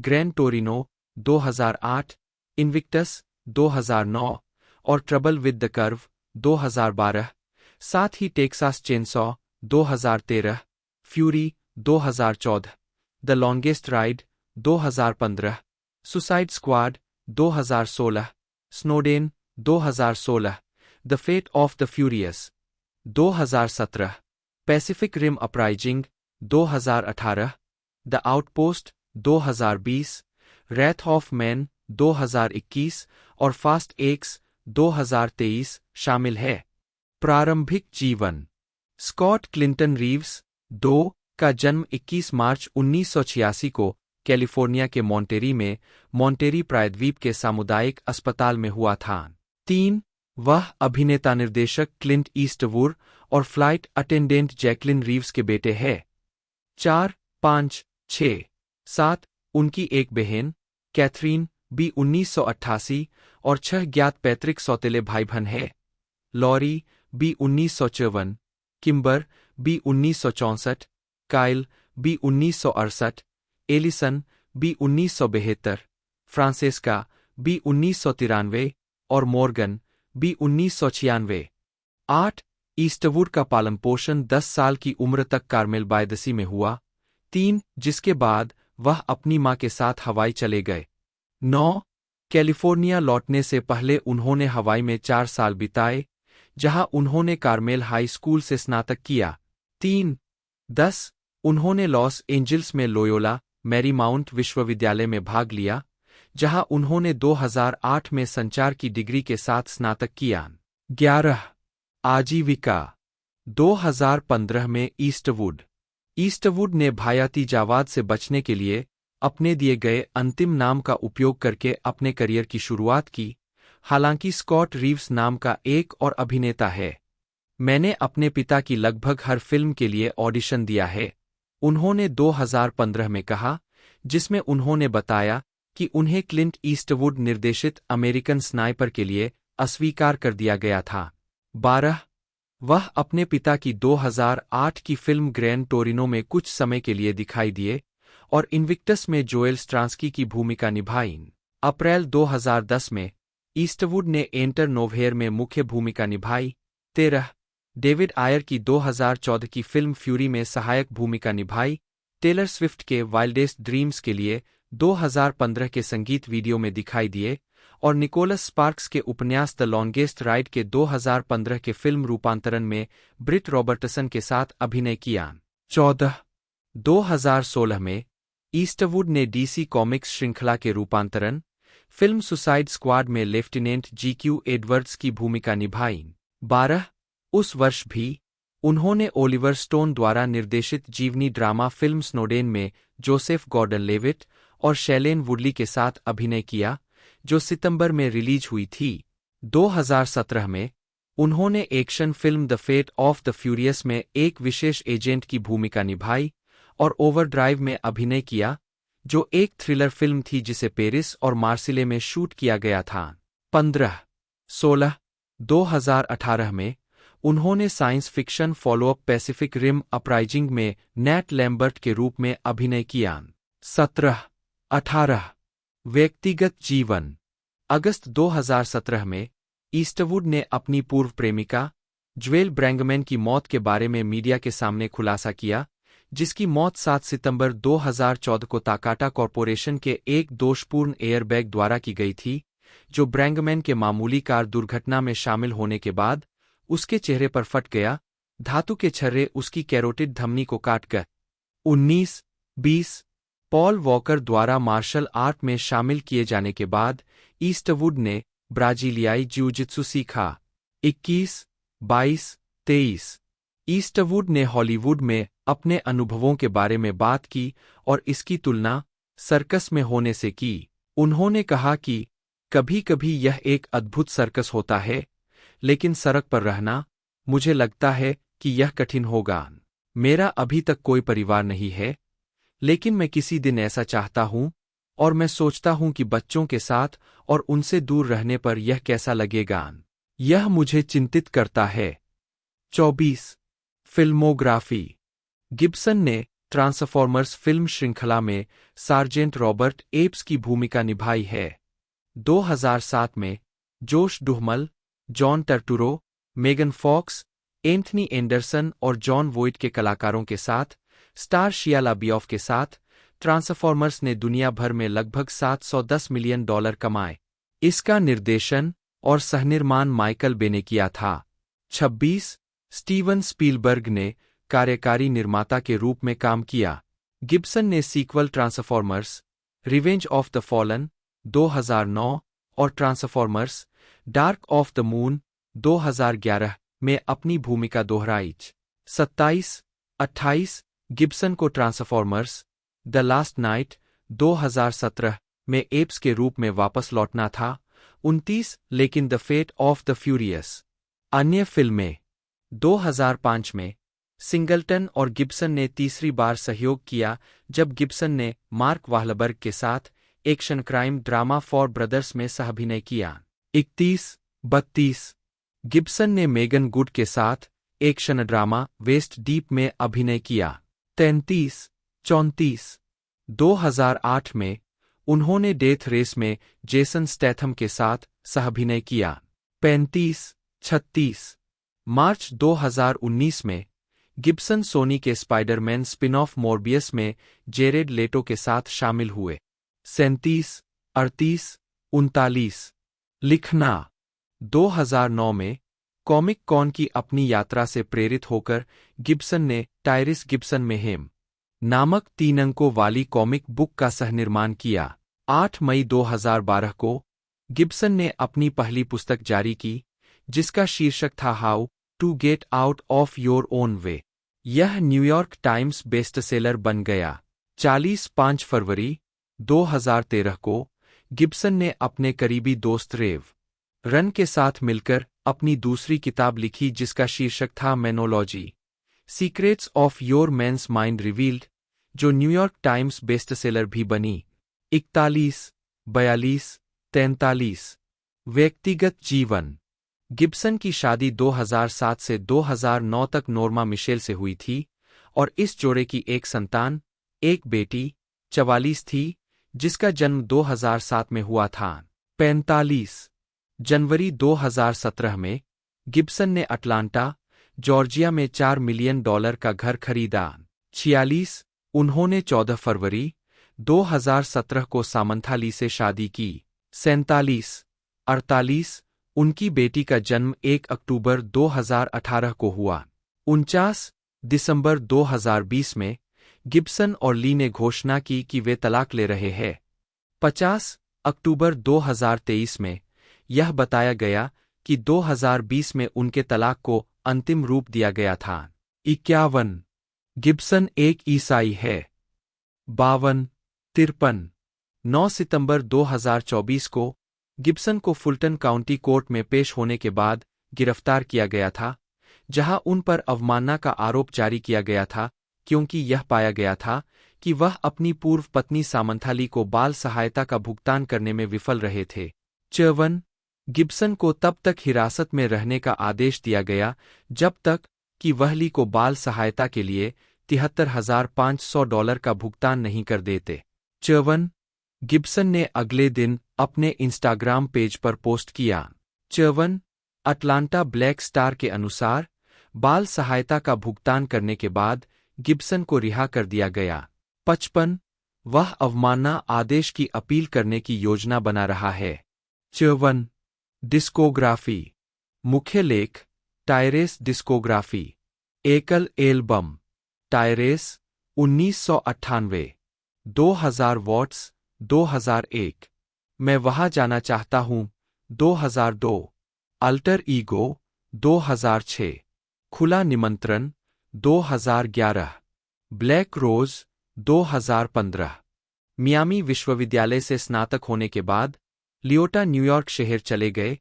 Grand Torino 2008, Invictus 2009 और ट्रबल विद द कर्व 2012, साथ ही Texas Chainsaw 2013, Fury 2014, the Longest Ride 2015, Suicide Squad 2016, Snowden 2016, the fate of the furious 2017, Pacific Rim Uprising 2018, the Outpost 2020, Wrath of Man 2021 और fast x 2023 शामिल है। प्रारंभिक जीवन। Scott Clinton Reeves 2 का जन्म 21 मार्च 1986 को कैलिफोर्निया के मॉन्टेरी में मॉन्टेरी प्रायद्वीप के सामुदायिक अस्पताल में हुआ था। 3. वह अभिनेता निर्देशक क्लिंट ईस्टवुड और फ्लाइट अटेंडेंट जैकलिन रीव्स के बेटे हैं। 4, 5, 6, 7. उनकी एक बहन कैथरीन बी 1988 और 6 ज्ञात पैतृक सौतेले भाई बहन हैं। Laurie b 1954, Kimber b 1964, Kyle b 1968, Allison b 1972, Francesca b 1993 और मॉर्गन बी 1996। 8. ईस्टवुड का पालन पोषण 10 साल की उम्र तक कार्मेल बायदसी में हुआ। 3. जिसके बाद वह अपनी मां के साथ हवाई चले गए। 9. कैलिफोर्निया लौटने से पहले उन्होंने हवाई में 4 साल बिताए, जहां उन्होंने कार्मेल हाई स्कूल से स्नातक किया। 3. 10. उन्होंने लॉस एंजिल्स में लोयोला मैरीमाउंट विश्वविद्यालय में भाग लिया, जहां उन्होंने 2008 में संचार की डिग्री के साथ स्नातक किया। 11. आजीविका 2015 में ईस्टवुड ने भयातीजावाद से बचने के लिए अपने दिए गए अंतिम नाम का उपयोग करके अपने करियर की शुरुआत की। हालांकि स्कॉट रीव्स नाम का एक और अभिनेता है। मैंने अपने पिता की लगभग हर फिल्म के लिए ऑडिशन दिया है, उन्होंने 2015 में कहा, जिसमें उन्होंने बताया कि उन्हें क्लिंट ईस्टवुड निर्देशित अमेरिकन स्नाइपर के लिए अस्वीकार कर दिया गया था। 12. वह अपने पिता की 2008 की फिल्म ग्रैंड टोरिनो में कुछ समय के लिए दिखाई दिए और इन्विक्टस में जोएल स्ट्रांस्की की भूमिका निभाई। अप्रैल 2010 में ईस्टवुड ने एंटर नोव्हेयर में मुख्य भूमिका निभाई। 13. डेविड आयर की 2014 की फिल्म फ्यूरी में सहायक भूमिका निभाई। टेलर स्विफ्ट के वाइल्डेस्ट ड्रीम्स के लिए 2015 के संगीत वीडियो में दिखाई दिए और निकोलस स्पार्क्स के उपन्यास द लॉन्गेस्ट राइड के 2015 के फिल्म रूपांतरण में ब्रिट रॉबर्टसन के साथ अभिनय किया। 14. 2016 में ईस्टवुड ने डीसी कॉमिक्स श्रृंखला के रूपांतरण फिल्म सुसाइड स्क्वाड में लेफ्टिनेंट जीक्यू एडवर्ड्स की भूमिका निभाई। 12. उस वर्ष भी उन्होंने ओलिवर स्टोन द्वारा निर्देशित जीवनी ड्रामा फिल्म स्नोडेन में जोसेफ गॉर्डन लेविट और शैलेन वुडली के साथ अभिनय किया, जो सितंबर में रिलीज हुई थी। 2017 में उन्होंने action film the fate of the furious में एक विशेष एजेंट की भूमिका निभाई और ओवरड्राइव में अभिनय किया, जो एक थ्रिलर फिल्म थी जिसे पेरिस और मार्सिले में शूट किया गया था। 15. 16. 2018 में उन्होंने science fiction followup Pacific Rim Uprising में नैट लैम्बर्ट के रूप में अभिनय किया। 17. 18. व्यक्तिगत जीवन अगस्त 2017 में ईस्टवुड ने अपनी पूर्व प्रेमिका ज्वेल ब्रैंगमैन की मौत के बारे में मीडिया के सामने खुलासा किया, जिसकी मौत 7 सितंबर 2014 को ताकाटा कॉरपोरेशन के एक दोषपूर्ण एयरबैग द्वारा की गई थी, जो ब्रैंगमैन के मामूली कार दुर्घटना में शामिल होने के बाद उसके चेहरे पर फट गया। धातु के छर्रे उसकी कैरोटिड धमनी को काटकर 19-20 पॉल वॉकर द्वारा मार्शल आर्ट में शामिल किए जाने के बाद ईस्टवुड ने ब्राजीलियाई जिउ-जित्सु सीखा। 21, 22, 23 ईस्टवुड ने हॉलीवुड में अपने अनुभवों के बारे में बात की और इसकी तुलना सर्कस में होने से की। उन्होंने कहा कि कभी-कभी यह एक अद्भुत सर्कस होता है, लेकिन सड़क पर रहना, मुझे लगता है कि यह कठिन होगा। मेरा अभी तक कोई परिवार नहीं है, लेकिन मैं किसी दिन ऐसा चाहता हूं और मैं सोचता हूं कि बच्चों के साथ और उनसे दूर रहने पर यह कैसा लगेगा। यह मुझे चिंतित करता है। 24 फिल्मोग्राफी गिब्सन ने ट्रांसफॉर्मर्स फिल्म श्रृंखला में सार्जेंट रॉबर्ट एप्स की भूमिका निभाई है। 2007 में Josh Duhamel, John Turturro, Megan Fox, Anthony Anderson और जॉन वोइट के कलाकारों के साथ स्टार शिया लाबियॉफ के साथ ट्रांसफॉर्मर्स ने दुनिया भर में लगभग $710 मिलियन कमाए। इसका निर्देशन और सहनिर्माण माइकल बे ने किया था। 26 स्टीवन स्पीलबर्ग ने कार्यकारी निर्माता के रूप में काम किया। गिब्सन ने sequel Transformers Revenge of the Fallen 2009 और Transformers Dark of the Moon 2011 में अपनी भूमिका दोहराई। 27 28 गिब्सन को ट्रांसफॉर्मर्स द लास्ट नाइट 2017 में एप्स के रूप में वापस लौटना था। 29 लेकिन the fate of the furious. अन्य फिल्में 2005 में सिंगलटन और गिब्सन ने तीसरी बार सहयोग किया जब गिब्सन ने मार्क वाहलबर्ग के साथ action crime drama for brothers में सहअभिनय किया। 31-32 गिब्सन ने मेगन गुड के साथ एक्शन ड्रामा वेस्ट डीप में अभिनय किया। 33-34 2008 में उन्होंने डेथ रेस में जेसन स्टैथम के साथ सहअभिनय किया। 35-36 मार्च 2019 में गिब्सन सोनी के स्पाइडरमैन स्पिन-ऑफ मोरबियस में जेरेड लेटो के साथ शामिल हुए। 37-38-39 लिखना 2009 में कॉमिक कॉन की अपनी यात्रा से प्रेरित होकर गिब्सन ने टायरिस गिब्सन मेहेम नामक 3 अंकों वाली कॉमिक बुक का सहनिर्माण किया। 8 मई 2012 को गिब्सन ने अपनी पहली पुस्तक जारी की जिसका शीर्षक था how to get out of your own way. यह न्यूयॉर्क टाइम्स बेस्टसेलर बन गया। 5 फरवरी 2013 को गिब्सन ने अपने करीबी दोस्त रेव रन के साथ मिलकर अपनी दूसरी किताब लिखी जिसका शीर्षक था manology secrets of your men's mind revealed, जो न्यूयॉर्क टाइम्स बेस्टसेलर भी बनी। 41-42-43 व्यक्तिगत जीवन गिब्सन की शादी 2007 से 2009 तक नॉर्मा मिशेल से हुई थी और इस जोड़े की एक संतान, एक बेटी 44 थी जिसका जन्म 2007 में हुआ था। 45 जनवरी 2017 में गिब्सन ने अटलांटा, जॉर्जिया में $4 मिलियन का घर खरीदा। 46 उन्होंने 14 फरवरी 2017 को सामंथा ली से शादी की। 47-48 उनकी बेटी का जन्म 1 अक्टूबर 2018 को हुआ। 49 दिसंबर 2020 में गिब्सन और ली ने घोषणा की कि वे तलाक ले रहे हैं। 50 अक्टूबर 2023 में यह बताया गया कि 2020 में उनके तलाक को अंतिम रूप दिया गया था। 51 गिब्सन एक ईसाई है। 52-53 9 सितंबर 2024 को गिब्सन को फुलटन काउंटी कोर्ट में पेश होने के बाद गिरफ्तार किया गया था जहां उन पर अवमानना का आरोप जारी किया गया था क्योंकि यह पाया गया था कि वह अपनी पूर्व पत्नी सामंथा ली को बाल सहायता का भुगतान करने में विफल रहे थे। 54 गिब्सन को तब तक हिरासत में रहने का आदेश दिया गया जब तक कि वह ली को बाल सहायता के लिए $73,500 का भुगतान नहीं कर देते। 54 गिब्सन ने अगले दिन अपने इंस्टाग्राम पेज पर पोस्ट किया। 54 अटलांटा ब्लैक स्टार के अनुसार बाल सहायता का भुगतान करने के बाद गिब्सन को रिहा कर दिया गया। 55 वह अवमानना आदेश की अपील करने की योजना बना रहा है। 54 डिस्कोग्राफी मुख्य लेख टायरेस डिस्कोग्राफी एकल एल्बम टायरेस 1998 2000 वॉट्स 2001 मैं वहां जाना चाहता हूं 2002 अल्टर ईगो 2006 खुला निमंत्रण 2011 ब्लैक रोज 2015 मियामी विश्वविद्यालय से स्नातक होने के बाद लियोटा न्यूयॉर्क शहर चले गए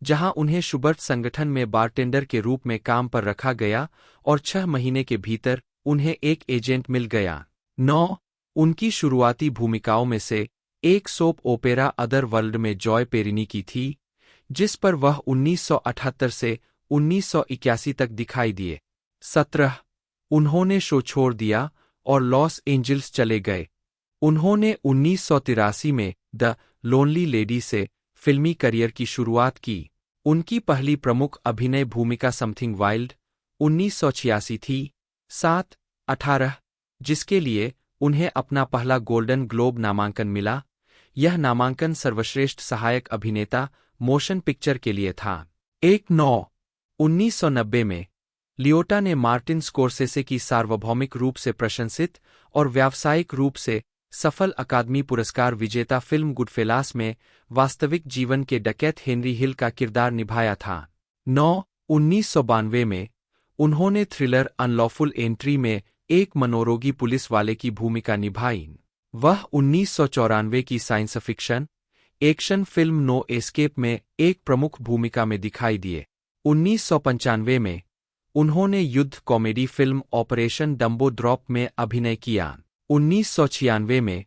जहां उन्हें शुबर्ट संगठन में बारटेंडर के रूप में काम पर रखा गया और 6 महीने के भीतर उन्हें एक एजेंट मिल गया। 9 उनकी शुरुआती भूमिकाओं में से एक सोप ओपेरा अदर वर्ल्ड में जॉय पेरिनी की थी जिस पर वह 1978 से 1981 तक दिखाई दिए। 17 उन्होंने शो छोड़ दिया और लॉस एंजल्स चले गए। उन्होंने 1983 में द लोनली लेडी से फिल्मी करियर की शुरुआत की। उनकी पहली प्रमुख अभिनय भूमिका समथिंग वाइल्ड 1986 थी। 7-18 जिसके लिए उन्हें अपना पहला गोल्डन ग्लोब नामांकन मिला। यह नामांकन सर्वश्रेष्ठ सहायक अभिनेता मोशन पिक्चर के लिए था। 1-9 1990 में लियोटा ने मार्टिन स्कोर्सेसे की सार्वभौमिक रूप से प्रशंसित और व्यावसायिक रूप से सफल अकादमी पुरस्कार विजेता फिल्म गुडफेलास में वास्तविक जीवन के डकैत हेनरी हिल का किरदार निभाया था। 9 1992 में उन्होंने थ्रिलर अनलॉफुल एंट्री में एक मनोरोगी पुलिस वाले की भूमिका निभाई। वह 1994 की science fiction action film no escape में एक प्रमुख भूमिका में दिखाई दिए। 1995 में उन्होंने युद्ध comedy film operation Dumbo drop में अभिनय किया। 1996 में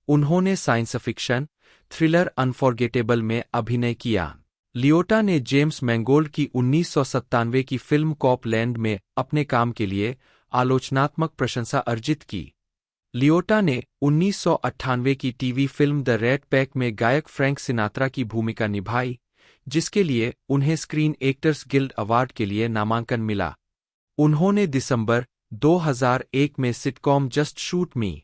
उन्होंने साइंस फिक्शन थ्रिलर अनफॉरगेटेबल में अभिनय किया। लियोटा ने जेम्स मैंगोल्ड की 1997 की फिल्म कॉपलैंड में अपने काम के लिए आलोचनात्मक प्रशंसा अर्जित की। लियोटा ने 1998 की TV film the rat pack में गायक फ्रैंक सिनात्रा की भूमिका निभाई, जिसके लिए उन्हें स्क्रीन एक्टर्स गिल्ड अवार्ड के लिए नामांकन मिला। उन्होंने दिसंबर 2001 में सिटकॉम जस्ट शूट मी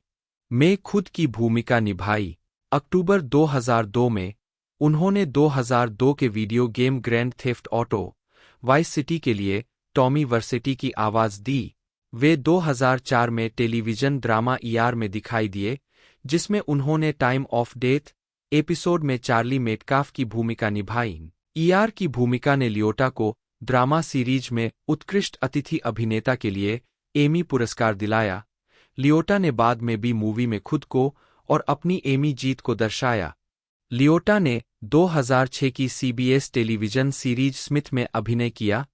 में खुद की भूमिका निभाई। अक्टूबर 2002 में उन्होंने 2002 के video game grand theft auto vice city के लिए टॉमी वर्सेटी की आवाज दी। वे 2004 में टेलीविजन ड्रामा ईआर में दिखाई दिए, जिसमें उन्होंने टाइम ऑफ डेथ एपिसोड में चार्ली मेटकाफ की भूमिका निभाई। ईआर की भूमिका ने लियोटा को ड्रामा सीरीज में उत्कृष्ट अतिथि अभिनेता के लिए एमी पुरस्कार दिलाया। लियोटा ने बाद में बी मूवी में खुद को और अपनी एमी जीत को दर्शाया। लियोटा ने 2006 की सीबीएस टेलीविजन सीरीज स्मिथ में अभिनय किया,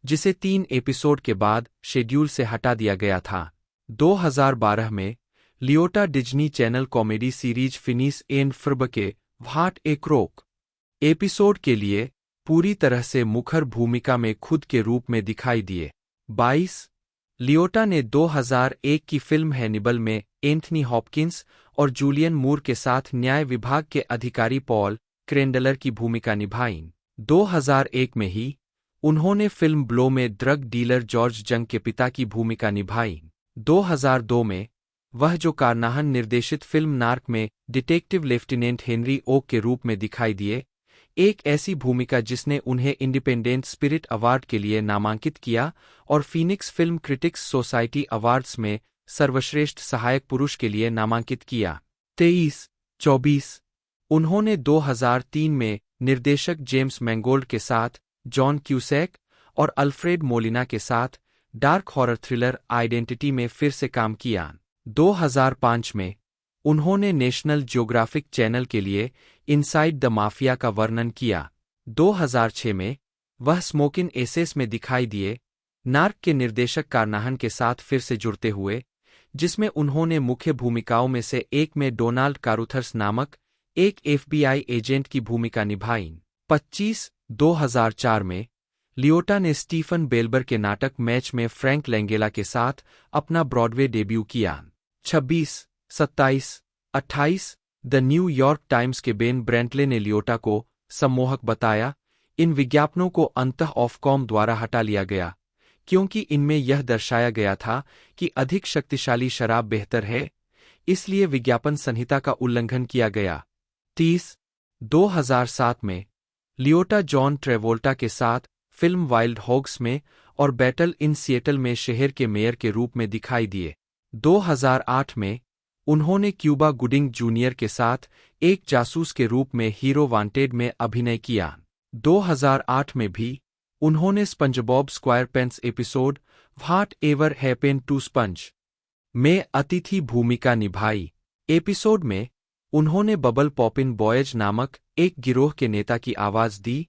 जिसे 3 एपिसोड के बाद शेड्यूल से हटा दिया गया था। 2012 में Liotta Disney channel comedy series Phineas and Ferb के व्हाट ए क्रोक एपिसोड के लिए पूरी तरह से मुखर भूमिका में खुद के रूप में दिखाई दिए। 22 लियोटा ने 2001 की फिल्म हैनिबल में एंथनी हॉपकिंस और जूलियन मूर के साथ न्याय विभाग के अधिकारी पॉल क्रेंडलर की भूमिका निभाई। 2001 में ही उन्होंने फिल्म ब्लो में ड्रग डीलर जॉर्ज जंग के पिता की भूमिका निभाई। 2002 में वह जो कारनाहन निर्देशित फिल्म नार्क में डिटेक्टिव लेफ्टिनेंट हेनरी ओक के रूप में दिखाई दिए, एक ऐसी भूमिका जिसने उन्हें इंडिपेंडेंट स्पिरिट अवार्ड के लिए नामांकित किया और Phoenix film critics society awards में सर्वश्रेष्ठ सहायक पुरुष के लिए नामांकित किया। 23-24 उन्होंने 2003 में निर्देशक जेम्स मैंगोल्ड के साथ जॉन क्यूसैक और अल्फ्रेड मोलिना के साथ डार्क हॉरर थ्रिलर आइडेंटिटी में फिर से काम किया। 2005 में उन्होंने नेशनल ज्योग्राफिक चैनल के लिए इनसाइड द माफिया का वर्णन किया। 2006 में वह स्मोकिन एसेस में दिखाई दिए, नार्क के निर्देशक कारनाहन के साथ फिर से जुड़ते हुए, जिसमें उन्होंने मुख्य भूमिकाओं में से एक में डोनाल्ड कारूथर्स नामक एक एफबीआई एजेंट की भूमिका निभाई। 25-2004 में लियोटा ने स्टीफन बेल्बर के नाटक मैच में फ्रैंक लैंगेला के साथ अपना ब्रॉडवे डेब्यू किया। 26-27-28 द न्यू यॉर्क टाइम्स के बेन ब्रेंटले ने लियोटा को सम्मोहक बताया। इन विज्ञापनों को अंतः ऑफकॉम द्वारा हटा लिया गया, क्योंकि इनमें यह दर्शाया गया था कि अधिक शक्तिशाली शराब बेहतर है, इसलिए विज्ञापन संहिता का उल्लंघन किया गया। 2007 में लियोटा जॉन ट्रेवोल्टा के साथ फिल्म वाइल्ड हॉग्स में और बैटल इन सिएटल में शहर के मेयर के रूप में दिखाई दिए। 2008 में उन्होंने क्यूबा गुडिंग जूनियर के साथ एक जासूस के रूप में हीरो वांटेड में अभिनय किया। 2008 में भी उन्होंने SpongeBob SquarePants episode whatever happened to sponge में अतिथि भूमिका निभाई। एपिसोड में उन्होंने बबल पॉपिन बॉयज नामक एक गिरोह के नेता की आवाज दी,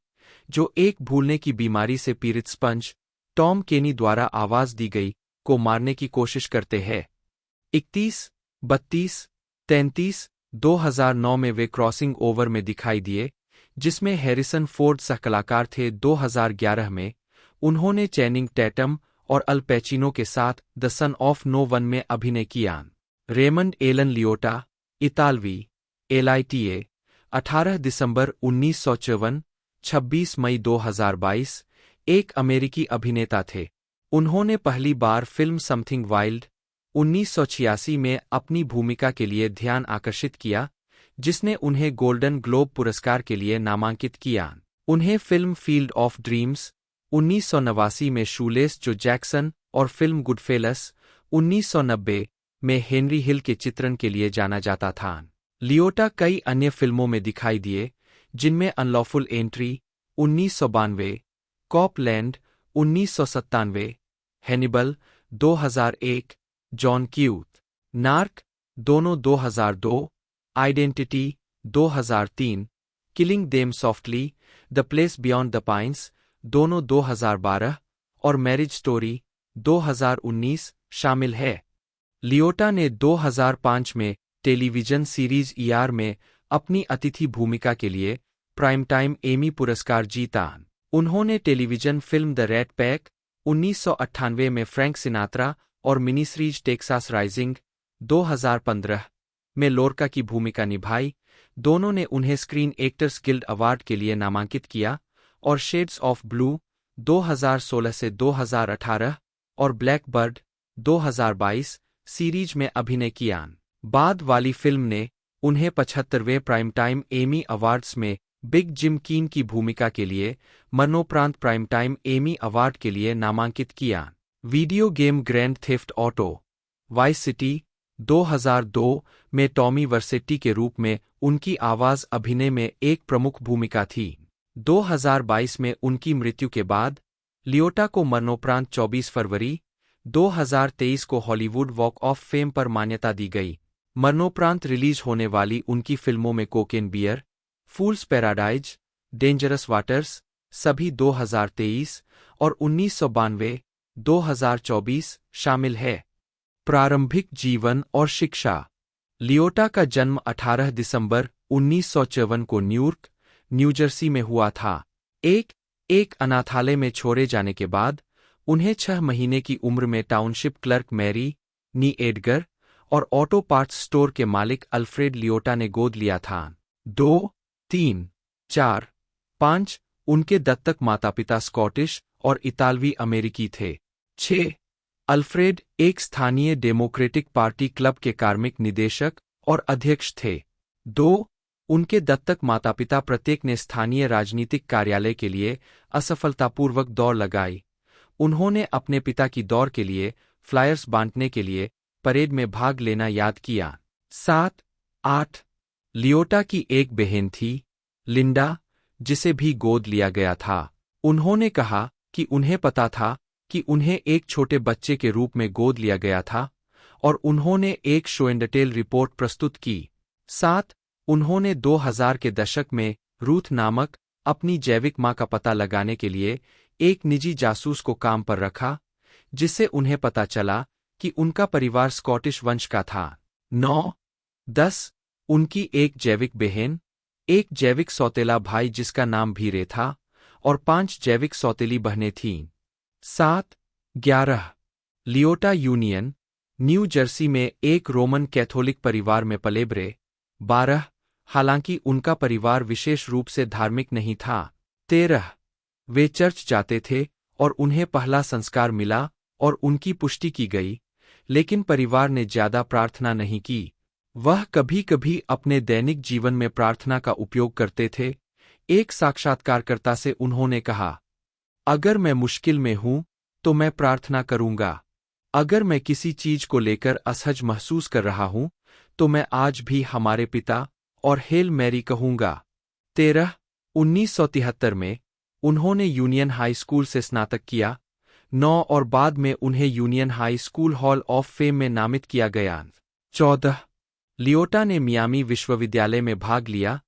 जो एक भूलने की बीमारी से पीड़ित स्पंज टॉम केनी द्वारा आवाज दी गई को मारने की कोशिश करते हैं। 31-32-33 2009 में वे क्रॉसिंग ओवर में दिखाई दिए, जिसमें हैरिसन फोर्ड सहकलाकार थे। 2011 में उन्होंने चैनिंग टैटम और अल पैचिनो के साथ the son of no one में अभिनय किया। रेमंड एलन लियोटा, इतालवी, LITA, 18 दिसंबर 1954, 26 मई 2022, एक अमेरिकी अभिनेता थे। उन्होंने पहली बार फिल्म समथिंग वाइल्ड 1986 में अपनी भूमिका के लिए ध्यान आकर्षित किया, जिसने उन्हें गोल्डन ग्लोब पुरस्कार के लिए नामांकित किया। उन्हें फिल्म फील्ड ऑफ ड्रीम्स 1989 में शूलेस जो जैक्सन और फिल्म गुडफेलस 1990 में हेनरी हिल के चित्रण के लिए जाना जाता था। लियोटा कई अन्य फिल्मों में दिखाई दिए, जिनमें unlawful entry 1992, Copeland 1997, Hannibal 2001, John cute, नार्क दोनों 2002, identity 2003, killing them softly, the place beyond the pines दोनों 2012 और मैरिज स्टोरी 2019 शामिल है। लियोटा ने 2005 में टेलीविजन सीरीज ईआर में अपनी अतिथि भूमिका के लिए प्राइम टाइम एमी पुरस्कार जीता। उन्होंने television film the rat pack 1998 में फ्रैंक सिनात्रा और मिनी सीरीज टेक्सास राइजिंग 2015 में लोरका की भूमिका निभाई। दोनों ने उन्हें स्क्रीन एक्टर्स गिल्ड अवार्ड के लिए नामांकित किया और शेड्स ऑफ ब्लू 2016 से 2018 और ब्लैक बर्ड 2022 सीरीज में अभिनय किया। बाद वाली फिल्म ने उन्हें 75वें प्राइम टाइम एमी अवार्ड्स में बिग जिम कीन की भूमिका के लिए मरणोपरांत प्राइम टाइम एमी अवार्ड के लिए नामांकित किया। Video game grand theft auto vice city 2002 में टॉमी वर्सेट्टी के रूप में उनकी आवाज अभिनय में एक प्रमुख भूमिका थी। 2022 में उनकी मृत्यु के बाद लियोटा को मरणोपरांत 24 फरवरी 2023 को हॉलीवुड वॉक ऑफ फेम पर मान्यता दी गई। मरणोपरांत रिलीज होने वाली उनकी फिल्मों में कोकेन बियर, फूल्स पैराडाइज, डेंजरस वाटर्स सभी 2023 और 1992, 2024 शामिल है। प्रारंभिक जीवन और शिक्षा। लियोटा का जन्म 18 दिसंबर 1954 को न्यूयॉर्क, न्यू जर्सी में हुआ था। एक अनाथालय में छोड़े जाने के बाद उन्हें 6 महीने की उम्र में टाउनशिप क्लर्क मैरी नी एडगर और ऑटो पार्ट्स स्टोर के मालिक अल्फ्रेड लियोटा ने गोद लिया था। 2, 3, 4, 5 उनके दत्तक माता-पिता स्कॉटिश और इतालवी अमेरिकी थे। 6 अल्फ्रेड एक स्थानीय डेमोक्रेटिक पार्टी क्लब के कार्मिक निदेशक और अध्यक्ष थे। 2 उनके दत्तक माता-पिता प्रत्येक ने स्थानीय राजनीतिक कार्यालय के लिए असफलतापूर्वक दौड़ लगाई। उन्होंने अपने पिता की दौड़ के लिए फ्लायर्स बांटने के लिए परेड में भाग लेना याद किया। 7, 8 लियोटा की एक बहन थी, लिंडा, जिसे भी गोद लिया गया था। उन्होंने कहा कि उन्हें पता था कि उन्हें एक छोटे बच्चे के रूप में गोद लिया गया था और उन्होंने एक शो एंड टेल रिपोर्ट प्रस्तुत की। 7 उन्होंने 2000 के दशक में रूथ नामक अपनी जैविक मां का पता लगाने के लिए एक निजी जासूस को काम पर रखा, जिससे उन्हें पता चला कि उनका परिवार स्कॉटिश वंश का था। 9, 10 उनकी एक जैविक बहन, एक जैविक सौतेला भाई जिसका नाम भीरे था और 5 जैविक सौतेली बहनें थीं। 7, 11 लियोटा यूनियन, न्यू जर्सी में एक रोमन कैथोलिक परिवार में पले बड़े। 12 हालांकि उनका परिवार विशेष रूप से धार्मिक नहीं था। 13 वे चर्च जाते थे और उन्हें पहला संस्कार मिला और उनकी पुष्टि की गई, लेकिन परिवार ने ज्यादा प्रार्थना नहीं की। वह कभी-कभी अपने दैनिक जीवन में प्रार्थना का उपयोग करते थे। एक साक्षात्कारकर्ता से उन्होंने कहा, अगर मैं मुश्किल में हूं तो मैं प्रार्थना करूंगा। अगर मैं किसी चीज को लेकर असहज महसूस कर रहा हूं तो मैं आज भी हमारे पिता और हेल मैरी कहूंगा। 13 1973 में उन्होंने यूनियन हाई स्कूल से स्नातक किया। 9 और बाद में उन्हें union high school hall of fame में नामित किया गया। 14 लियोटा ने मियामी विश्वविद्यालय में भाग लिया,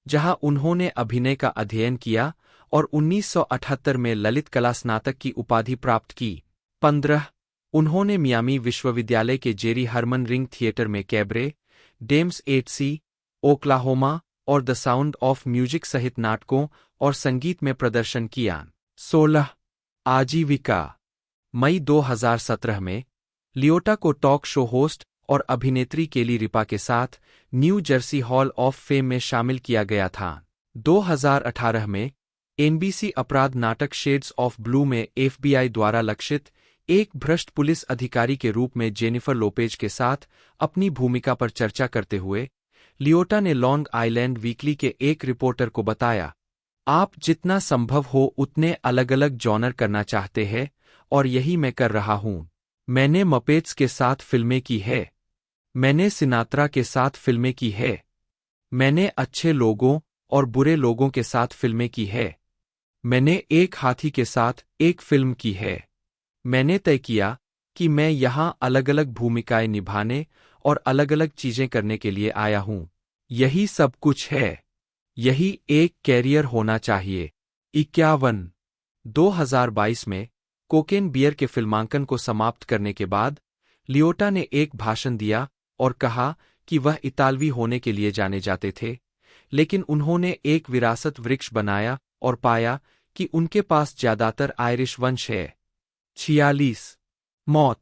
जहां उन्होंने अभिनय का अध्ययन किया और 1978 में ललित कला स्नातक की उपाधि प्राप्त की। 15 उन्होंने मियामी विश्वविद्यालय के जेरी हरमन रिंग थिएटर में कैबरे, डेम्स 8C, ओक्लाहोमा और द साउंड ऑफ म्यूजिक सहित नाटकों और संगीत में प्रदर्शन किया। 16 आजीविका। मई 2017 में लियोटा को टॉक शो होस्ट और अभिनेत्री केली रिपा के साथ new Jersey hall of fame में शामिल किया गया था। 2018 में एनबीसी अपराध नाटक शेड्स ऑफ ब्लू में एफबीआई द्वारा लक्षित एक भ्रष्ट पुलिस अधिकारी के रूप में जेनिफर लोपेज के साथ अपनी भूमिका पर चर्चा करते हुए लियोटा ने लॉन्ग आइलैंड वीकली के एक रिपोर्टर को बताया, आप जितना संभव हो उतने अलग-अलग जॉनर करना चाहते हैं और यही मैं कर रहा हूं। मैंने मपेट्स के साथ फिल्में की है, मैंने सिनात्रा के साथ फिल्में की है, मैंने अच्छे लोगों और बुरे लोगों के साथ फिल्में की है, मैंने एक हाथी के साथ एक फिल्म की है। मैंने तय किया कि मैं यहां अलग-अलग भूमिकाएं निभाने और अलग-अलग चीजें करने के लिए आया हूं। यही सब कुछ है। यही एक कैरियर होना चाहिए। 51 2022 में कोकेन बियर के फिल्मांकन को समाप्त करने के बाद लियोटा ने एक भाषण दिया और कहा कि वह इतालवी होने के लिए जाने जाते थे, लेकिन उन्होंने एक विरासत वृक्ष बनाया और पाया कि उनके पास ज्यादातर आयरिश वंश है। 46 मौत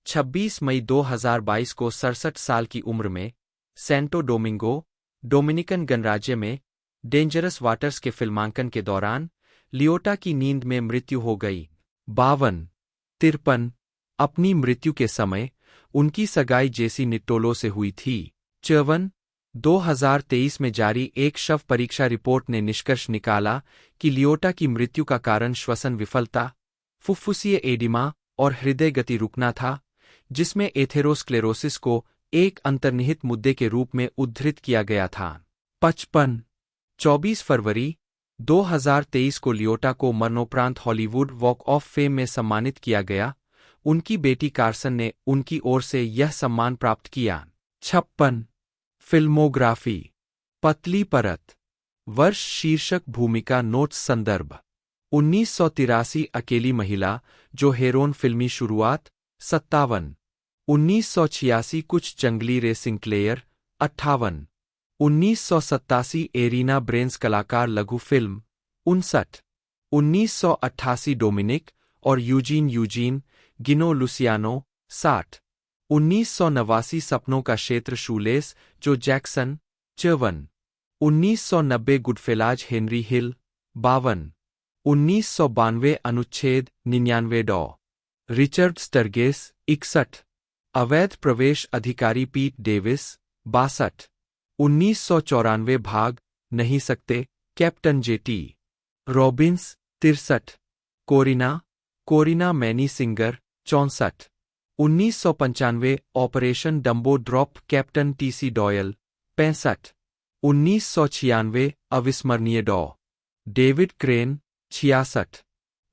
26 मई 2022 को 67 साल की उम्र में सैंटो डोमिंगो, डोमिनिकन गणराज्य में डेंजरस वाटर्स के फिल्मांकन के दौरान लियोटा की नींद में मृत्यु हो गई। 52 अपनी मृत्यु के समय उनकी सगाई जेसी निट्टोलो से हुई थी। 54 2023 में जारी एक शव परीक्षा रिपोर्ट ने निष्कर्ष निकाला कि लियोटा की मृत्यु का कारण श्वसन विफलता, फुफ्फुसीय एडिमा और हृदय गति रुकना था, जिसमें एथेरोस्क्लेरोसिस को एक अंतर्निहित मुद्दे के रूप में उद्धृत किया गया था। 55 24 फरवरी 2023 को लियोटा को मरणोपरांत हॉलीवुड वॉक ऑफ फेम में सम्मानित किया गया। उनकी बेटी कार्सन ने उनकी ओर से यह सम्मान प्राप्त किया। 56 फिल्मोग्राफी पतली परत वर्ष शीर्षक भूमिका नोट्स संदर्भ 1983 अकेली महिला जो हेरोन फिल्मी शुरुआत 57 1986 कुछ जंगली रे सिंक्लेयर 58 1987 एरिना ब्रेन्स कलाकार लघु फिल्म 59 1988 डोमिनिक और यूजीन गिनो लुसियानो 60 1989 सपनों का क्षेत्र शूलेस जो जैक्सन 54 1990 गुडफेलाज हेनरी हिल 52 1992 अनुच्छेद 99 डॉ रिचर्ड स्टर्गेस 61 अवैध प्रवेश अधिकारी पीट डेविस 62 1994 भाग नहीं सकते captain JT Robbins 63 Corrina Manny Singer 64 1995 Operation Dumbo Drop captain TC Doyle 65 1996 अविस्मरणीय डॉ डेविड क्रेन 66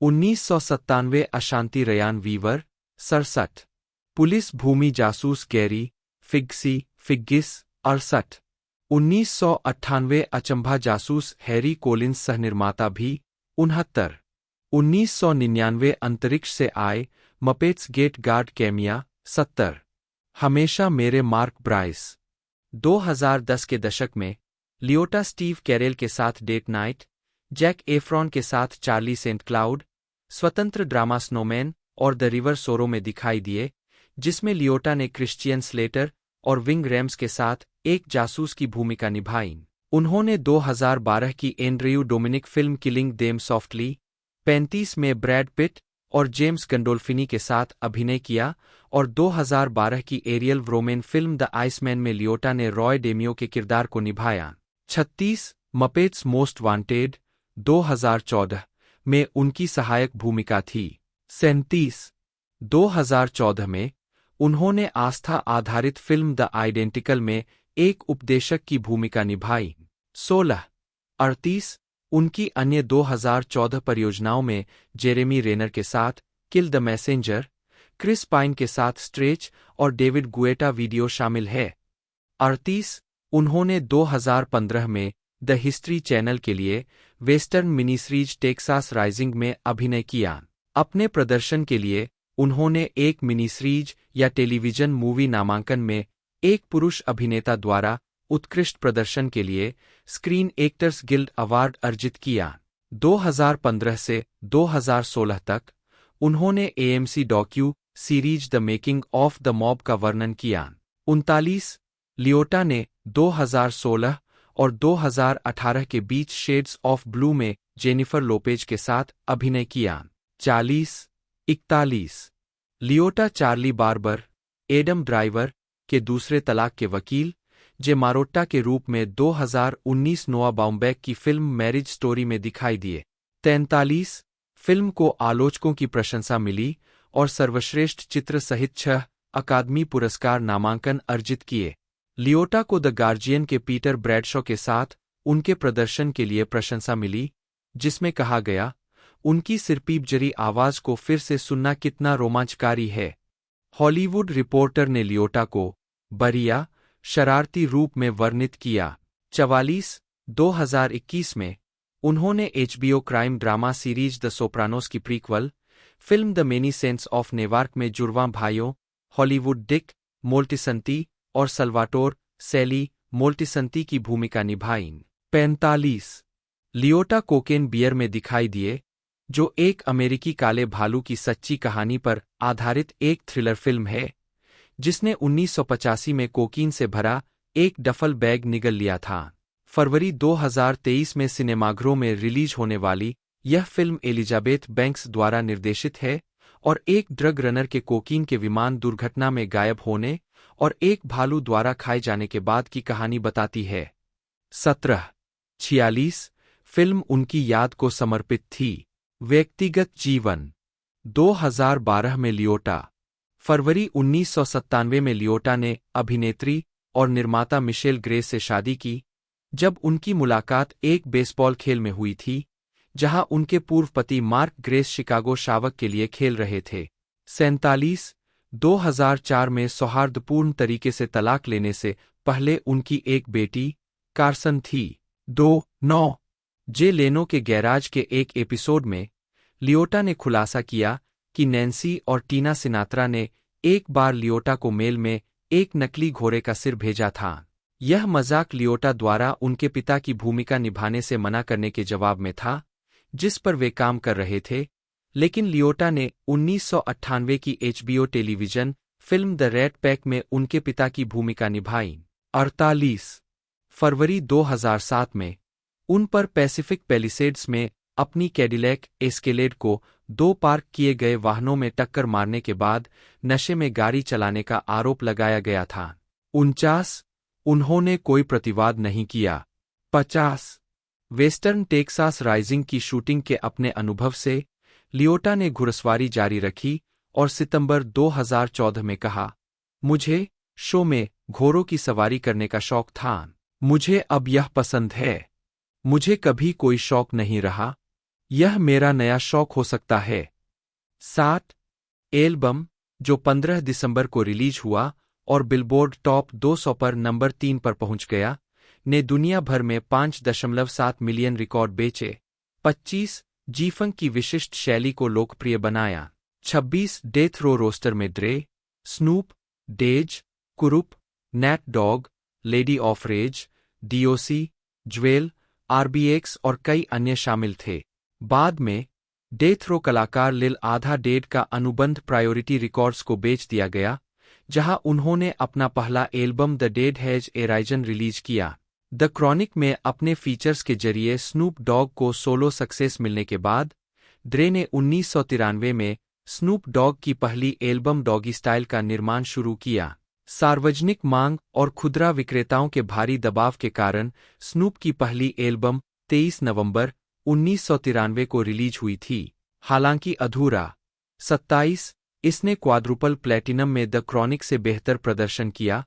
1997 अशांति रयान वीवर 67 पुलिस भूमि जासूस गैरी फिगिस 68 1998 अचंभा जासूस हैरी कोलिंस सहनिर्माता भी 69 1999 अंतरिक्ष से आए मपेट्स गेट गार्ड कैमिया 70 हमेशा मेरे मार्क ब्राइस 2010 के दशक में लियोटा स्टीव कैरेल के साथ डेट नाइट, जैक एफ्रॉन के साथ चार्ली सेंट क्लाउड, स्वतंत्र ड्रामा स्नोमैन और द रिवर सोरो में दिखाई दिए, जिसमें लियोटा ने क्रिश्चियन स्लेटर और विंग रैम्स के साथ एक जासूस की भूमिका निभाई। उन्होंने 2012 की Andrew Dominik film killing them softly 35 में ब्रैड पिट और जेम्स गंडोल्फिनी के साथ अभिनय किया और 2012 की एरियल व्रोमेन फिल्म द आइसमैन में लियोटा ने रॉय डेमियो के किरदार को निभाया। 36 मपेट्स मोस्ट वांटेड 2014 में उनकी सहायक भूमिका थी। 37 2014 में उन्होंने आस्था आधारित फिल्म द आइडेंटिकल में एक उपदेशक की भूमिका निभाई। 16 38 उनकी अन्य 2014 परियोजनाओं में जेरेमी रेनर के साथ kill the messenger, Chris Pine के साथ स्ट्रेच और डेविड गुएटा वीडियो शामिल है। 38 उन्होंने 2015 में द हिस्ट्री चैनल के लिए वेस्टर्न मिनीसीरीज टेक्सास राइजिंग में अभिनय किया। अपने प्रदर्शन के लिए उन्होंने एक मिनीसीरीज या टेलीविजन मूवी नामांकन में एक पुरुष अभिनेता द्वारा उत्कृष्ट प्रदर्शन के लिए स्क्रीन एक्टर्स गिल्ड अवार्ड अर्जित किया। 2015 से 2016 तक उन्होंने AMC docu series the making of the mob का वर्णन किया। 39 लियोटा ने 2016 और 2018 के बीच शेड्स ऑफ ब्लू में जेनिफर लोपेज के साथ अभिनय किया। 41 लियोटा चार्ली बार्बर, एडम ड्राइवर के दूसरे तलाक के वकील जे मारोट्टा के रूप में 2019 नोआ बाउम्बैक की फिल्म मैरिज स्टोरी में दिखाई दिए। 43 फिल्म को आलोचकों की प्रशंसा मिली और सर्वश्रेष्ठ चित्र सहित 6 अकादमी पुरस्कार नामांकन अर्जित किए। लियोटा को द गार्जियन के पीटर ब्रैडशॉ के साथ उनके प्रदर्शन के लिए प्रशंसा मिली, जिसमें कहा गया, उनकी सिरपीपजरी आवाज को फिर से सुनना कितना रोमांचकारी है। हॉलीवुड रिपोर्टर ने लियोटा को बरिया, शरारती रूप में वर्णित किया। 44, 2021 में, उन्होंने HBO crime drama series the Sopranos की prequel film the many saints of Newark में जुड़वां भाइयों हॉलीवुड डिक मोल्टिसंती और सल्वाटोर सैली मोल्टिसंती की भूमिका निभाई। 45, लियोटा कोकेन बियर में दिखाई दिए, जो एक अमेरिकी काले भालू की सच्ची कहानी पर आधारित एक थ्रिलर फिल्म है, जिसने 1985 में कोकीन से भरा एक डफल बैग निगल लिया था। फरवरी 2023 में सिनेमाघरों में रिलीज होने वाली यह फिल्म एलिजाबेथ बैंक्स द्वारा निर्देशित है और एक ड्रग रनर के कोकीन के विमान दुर्घटना में गायब होने और एक भालू द्वारा खाए जाने के बाद की कहानी बताती है। 17, 46, फिल्म उनकी याद को समर्पित थी। व्यक्तिगत जीवन। 2012 में लियोटा। फरवरी 1997 में लियोटा ने अभिनेत्री और निर्माता मिशेल ग्रे से शादी की, जब उनकी मुलाकात एक बेसबॉल खेल में हुई थी, जहां उनके पूर्व पति मार्क ग्रेस शिकागो शावक के लिए खेल रहे थे। 47, 2004 में सौहार्दपूर्ण तरीके से तलाक लेने से पहले उनकी एक बेटी, कार्सन थी। 9, जे लेनो के गैराज के एक एपिसोड में, लियोटा ने खुलासा किया कि नैन्सी और टीना सिनात्रा ने एक बार लियोटा को मेल में एक नकली घोड़े का सिर भेजा था। यह मजाक लियोटा द्वारा उनके पिता की भूमिका निभाने से मना करने के जवाब में था, जिस पर वे काम कर रहे थे, लेकिन लियोटा ने 1998 की HBO television film the rat pack में उनके पिता की भूमिका निभाई। 48, फरवरी 2007 में, उन पर पैसिफिक पैलिसेड्स में अपनी कैडिलैक एस्केलेड को 2 पार्क किए गए वाहनों में टक्कर मारने के बाद नशे में गाड़ी चलाने का आरोप लगाया गया था। 49, उन्होंने कोई प्रतिवाद नहीं किया। 50, वेस्टर्न टेक्सास राइजिंग की शूटिंग के अपने अनुभव से लियोटा ने घुड़सवारी जारी रखी और सितंबर 2014 में कहा, मुझे शो में घोड़ों की सवारी करने का शौक था। मुझे अब यह पसंद है। मुझे कभी कोई शौक नहीं रहा। यह मेरा नया शौक हो सकता है। 7, एल्बम, जो 15 दिसंबर को रिलीज हुआ और बिलबोर्ड टॉप 200 पर नंबर 3 पर पहुंच गया, ने दुनिया भर में 5.7 मिलियन रिकॉर्ड बेचे। 25, जीफंक की विशिष्ट शैली को लोकप्रिय बनाया। 26, डेथ रो रोस्टर में Dre, Snoop, Daz, Kurupt, Nate Dogg, Lady of Rage, DOC, Jewell, RBX और कई अन्य शामिल थे। बाद में, डेथ रो कलाकार लिल आधा डेड का अनुबंध प्रायोरिटी रिकॉर्ड्स को बेच दिया गया, जहां उन्होंने अपना पहला album the dead has a Ryzen release किया। द क्रॉनिक में अपने फीचर्स के जरिए स्नूप डॉग को सोलो सक्सेस मिलने के बाद, ड्रे ने 1993 में स्नूप डॉग की पहली एल्बम डॉगी स्टाइल का निर्माण शुरू किया। सार्वजनिक मांग और खुदरा विक्रेताओं के भारी दबाव के कारण स्नूप की पहली एल्बम 23 नवंबर 1993 को रिलीज हुई थी, हालांकि अधूरा। 27, इसने क्वाड्रुपल प्लेटिनम में द क्रॉनिक से बेहतर प्रदर्शन किया।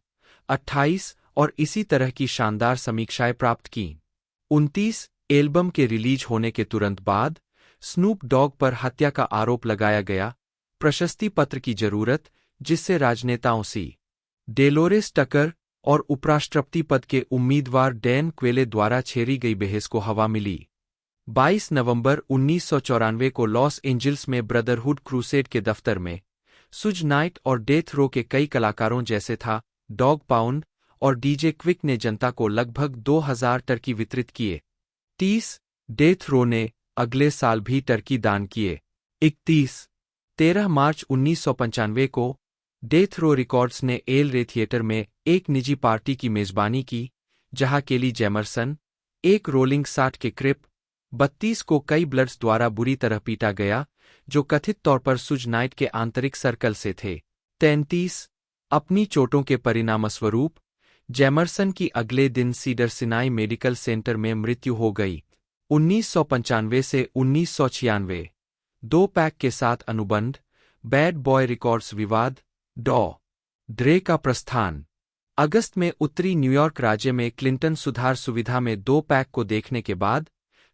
28, और इसी तरह की शानदार समीक्षाएं प्राप्त की। 29, एल्बम के रिलीज होने के तुरंत बाद स्नूप डॉग पर हत्या का आरोप लगाया गया, प्रशस्ति पत्र की जरूरत, जिससे राजनेताओं सी डेलोरेस टकर और उपराष्ट्रपति पद के उम्मीदवार डैन क्वेले द्वारा छेड़ी गई बहस को हवा मिली। 22 नवंबर 1994 को लॉस एंजिल्स में ब्रदरहुड क्रूसेड के दफ्तर में सुज नाइट और डेथ रो के कई कलाकारों जैसे था डॉग पाउंड और डीजे क्विक ने जनता को लगभग 2000 टर्की वितरित किए। 30, डेथ रो ने अगले साल भी टर्की दान किए। 31, 13 मार्च 1995 को डेथ रो रिकॉर्ड्स ने एल रे थिएटर में एक निजी पार्टी की मेजबानी की, जहां केली जैमरसन, एक रोलिंग 60 के क्रिप, 32 को कई ब्लड्स द्वारा बुरी तरह पीटा गया, जो कथित तौर पर सुज नाइट के आंतरिक सर्कल से थे। 33, अपनी चोटों के परिणामस्वरूप जैमरसन की अगले दिन सीडर सिनाई मेडिकल सेंटर में मृत्यु हो गई। 1995 से 1996, 2 पैक के साथ अनुबंध, बैड बॉय रिकॉर्ड्स विवाद, डॉ. ड्रे का प्रस्थान। अगस्त में उत्तरी न्यूयॉर्क राज्य में क्लिंटन सुधार सुविधा में 2 पैक को देखने के बाद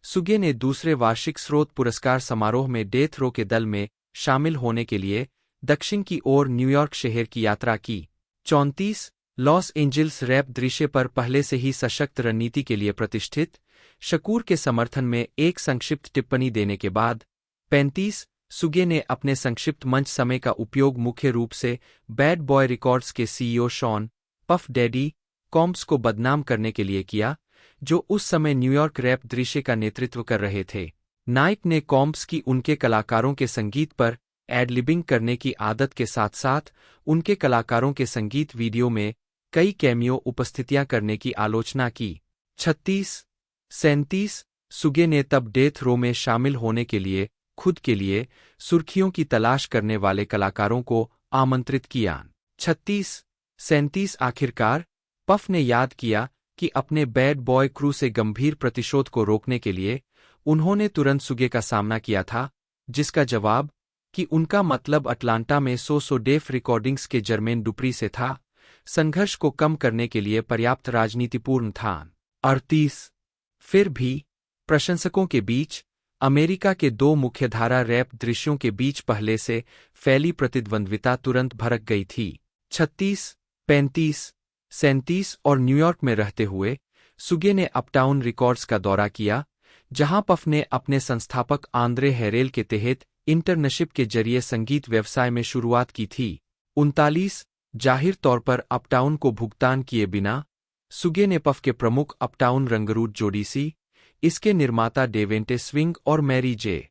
सुगे ने दूसरे वार्षिक स्रोत पुरस्कार समारोह में डेथ रो के दल में शामिल होने के लिए दक्षिण की ओर न्यूयॉर्क शहर की यात्रा की। 34, लॉस एंजिल्स रैप दृश्य पर पहले से ही सशक्त रणनीति के लिए प्रतिष्ठित, शकूर के समर्थन में एक संक्षिप्त टिप्पणी देने के बाद 35 सुगे ने अपने संक्षिप्त मंच समय का उपयोग मुख्य रूप से बैड बॉय रिकॉर्ड्स के CEO Shawn puff daddy comps को बदनाम करने के लिए किया, जो उस समय न्यूयॉर्क रैप दृश्य का नेतृत्व कर रहे थे। नाइट ने कॉम्प्स की उनके कलाकारों के संगीत पर एड-लिबिंग करने की आदत के साथ साथ उनके कलाकारों के संगीत वीडियो में कई कैमियो उपस्थितियां करने की आलोचना की। 36-37 सुगे ने तब डेथ रो में शामिल होने के लिए खुद के लिए सुर्खियों की तलाश करने वाले कलाकारों को आमंत्रित किया। 36-37 आखिरकार पफ ने याद किया कि अपने बैड बॉय क्रू से गंभीर प्रतिशोध को रोकने के लिए उन्होंने तुरंत सुगे का सामना किया था, जिसका जवाब कि उनका मतलब अटलांटा में सो डेफ रिकॉर्डिंग्स के जर्मेन डुप्री से था, संघर्ष को कम करने के लिए पर्याप्त राजनीतिपूर्ण था। 38 फिर भी प्रशंसकों के बीच अमेरिका के दो मुख्यधारा रैप दृश्यों के बीच पहले से फैली प्रतिद्वंद्विता तुरंत भड़क गई थी। 36-35-37 और न्यूयॉर्क में रहते हुए सुगे ने अपटाउन रिकॉर्ड्स का दौरा किया, जहां पफ ने अपने संस्थापक आंद्रे हैरेल के तहत इंटर्नशिप के जरिए संगीत व्यवसाय में शुरुआत की थी। 39 जाहिर तौर पर अपटाउन को भुगतान किए बिना सुगे ने पफ के प्रमुख अपटाउन रंगरूट जोडीसी, इसके निर्माता डेवेंटे स्विंग और मैरी जे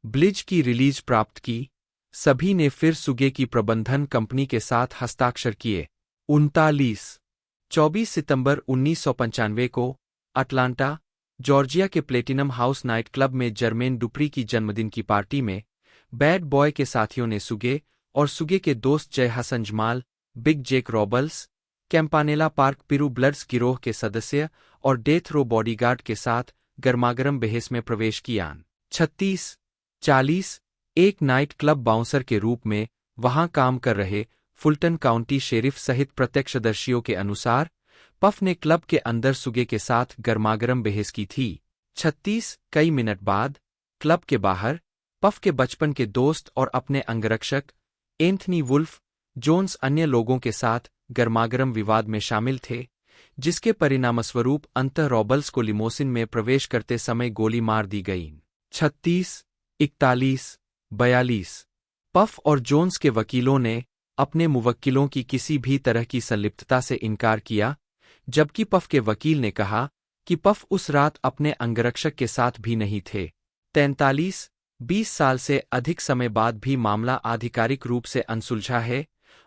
ब्लिज की रिलीज प्राप्त की। सभी ने फिर सुगे की प्रबंधन कंपनी के साथ हस्ताक्षर किए। 24 सितंबर 1995 को अटलांटा, जॉर्जिया के प्लेटिनम हाउस नाइट क्लब में जर्मेन डुप्री की जन्मदिन की पार्टी में बैड बॉय के साथियों ने सुगे और सुगे के दोस्त जय हसन जमाल, बिग जेक रॉबल्स, कैंपानेला पार्क पिरू ब्लड्स गिरोह के सदस्य और डेथ रो बॉडीगार्ड के साथ गर्मागरम बहस में प्रवेश किया। 36-40 एक नाइट क्लब बाउंसर के रूप में वहां काम कर रहे फुलटन काउंटी शेरिफ सहित प्रत्यक्षदर्शियों के अनुसार पफ ने क्लब के अंदर सुगे के साथ गर्मागरम बहस की थी। 36 कई मिनट बाद क्लब के बाहर पफ के बचपन के दोस्त और अपने अंगरक्षक एंथनी वुल्फ जोन्स अन्य लोगों के साथ गर्मागरम विवाद में शामिल थे, जिसके परिणामस्वरूप अंतः रॉबल्स को लिमोसिन में प्रवेश करते समय गोली मार दी गई। 36-41-42 पफ और जोन्स के वकीलों ने अपने मुवक्किलों की किसी भी तरह की संलिप्तता से इनकार किया, जबकि पफ के वकील ने कहा कि पफ उस रात अपने अंगरक्षक के साथ भी नहीं थे। 43-20 साल से अधिक समय बाद भी मामला आधिकारिक रूप से अनसुलझा है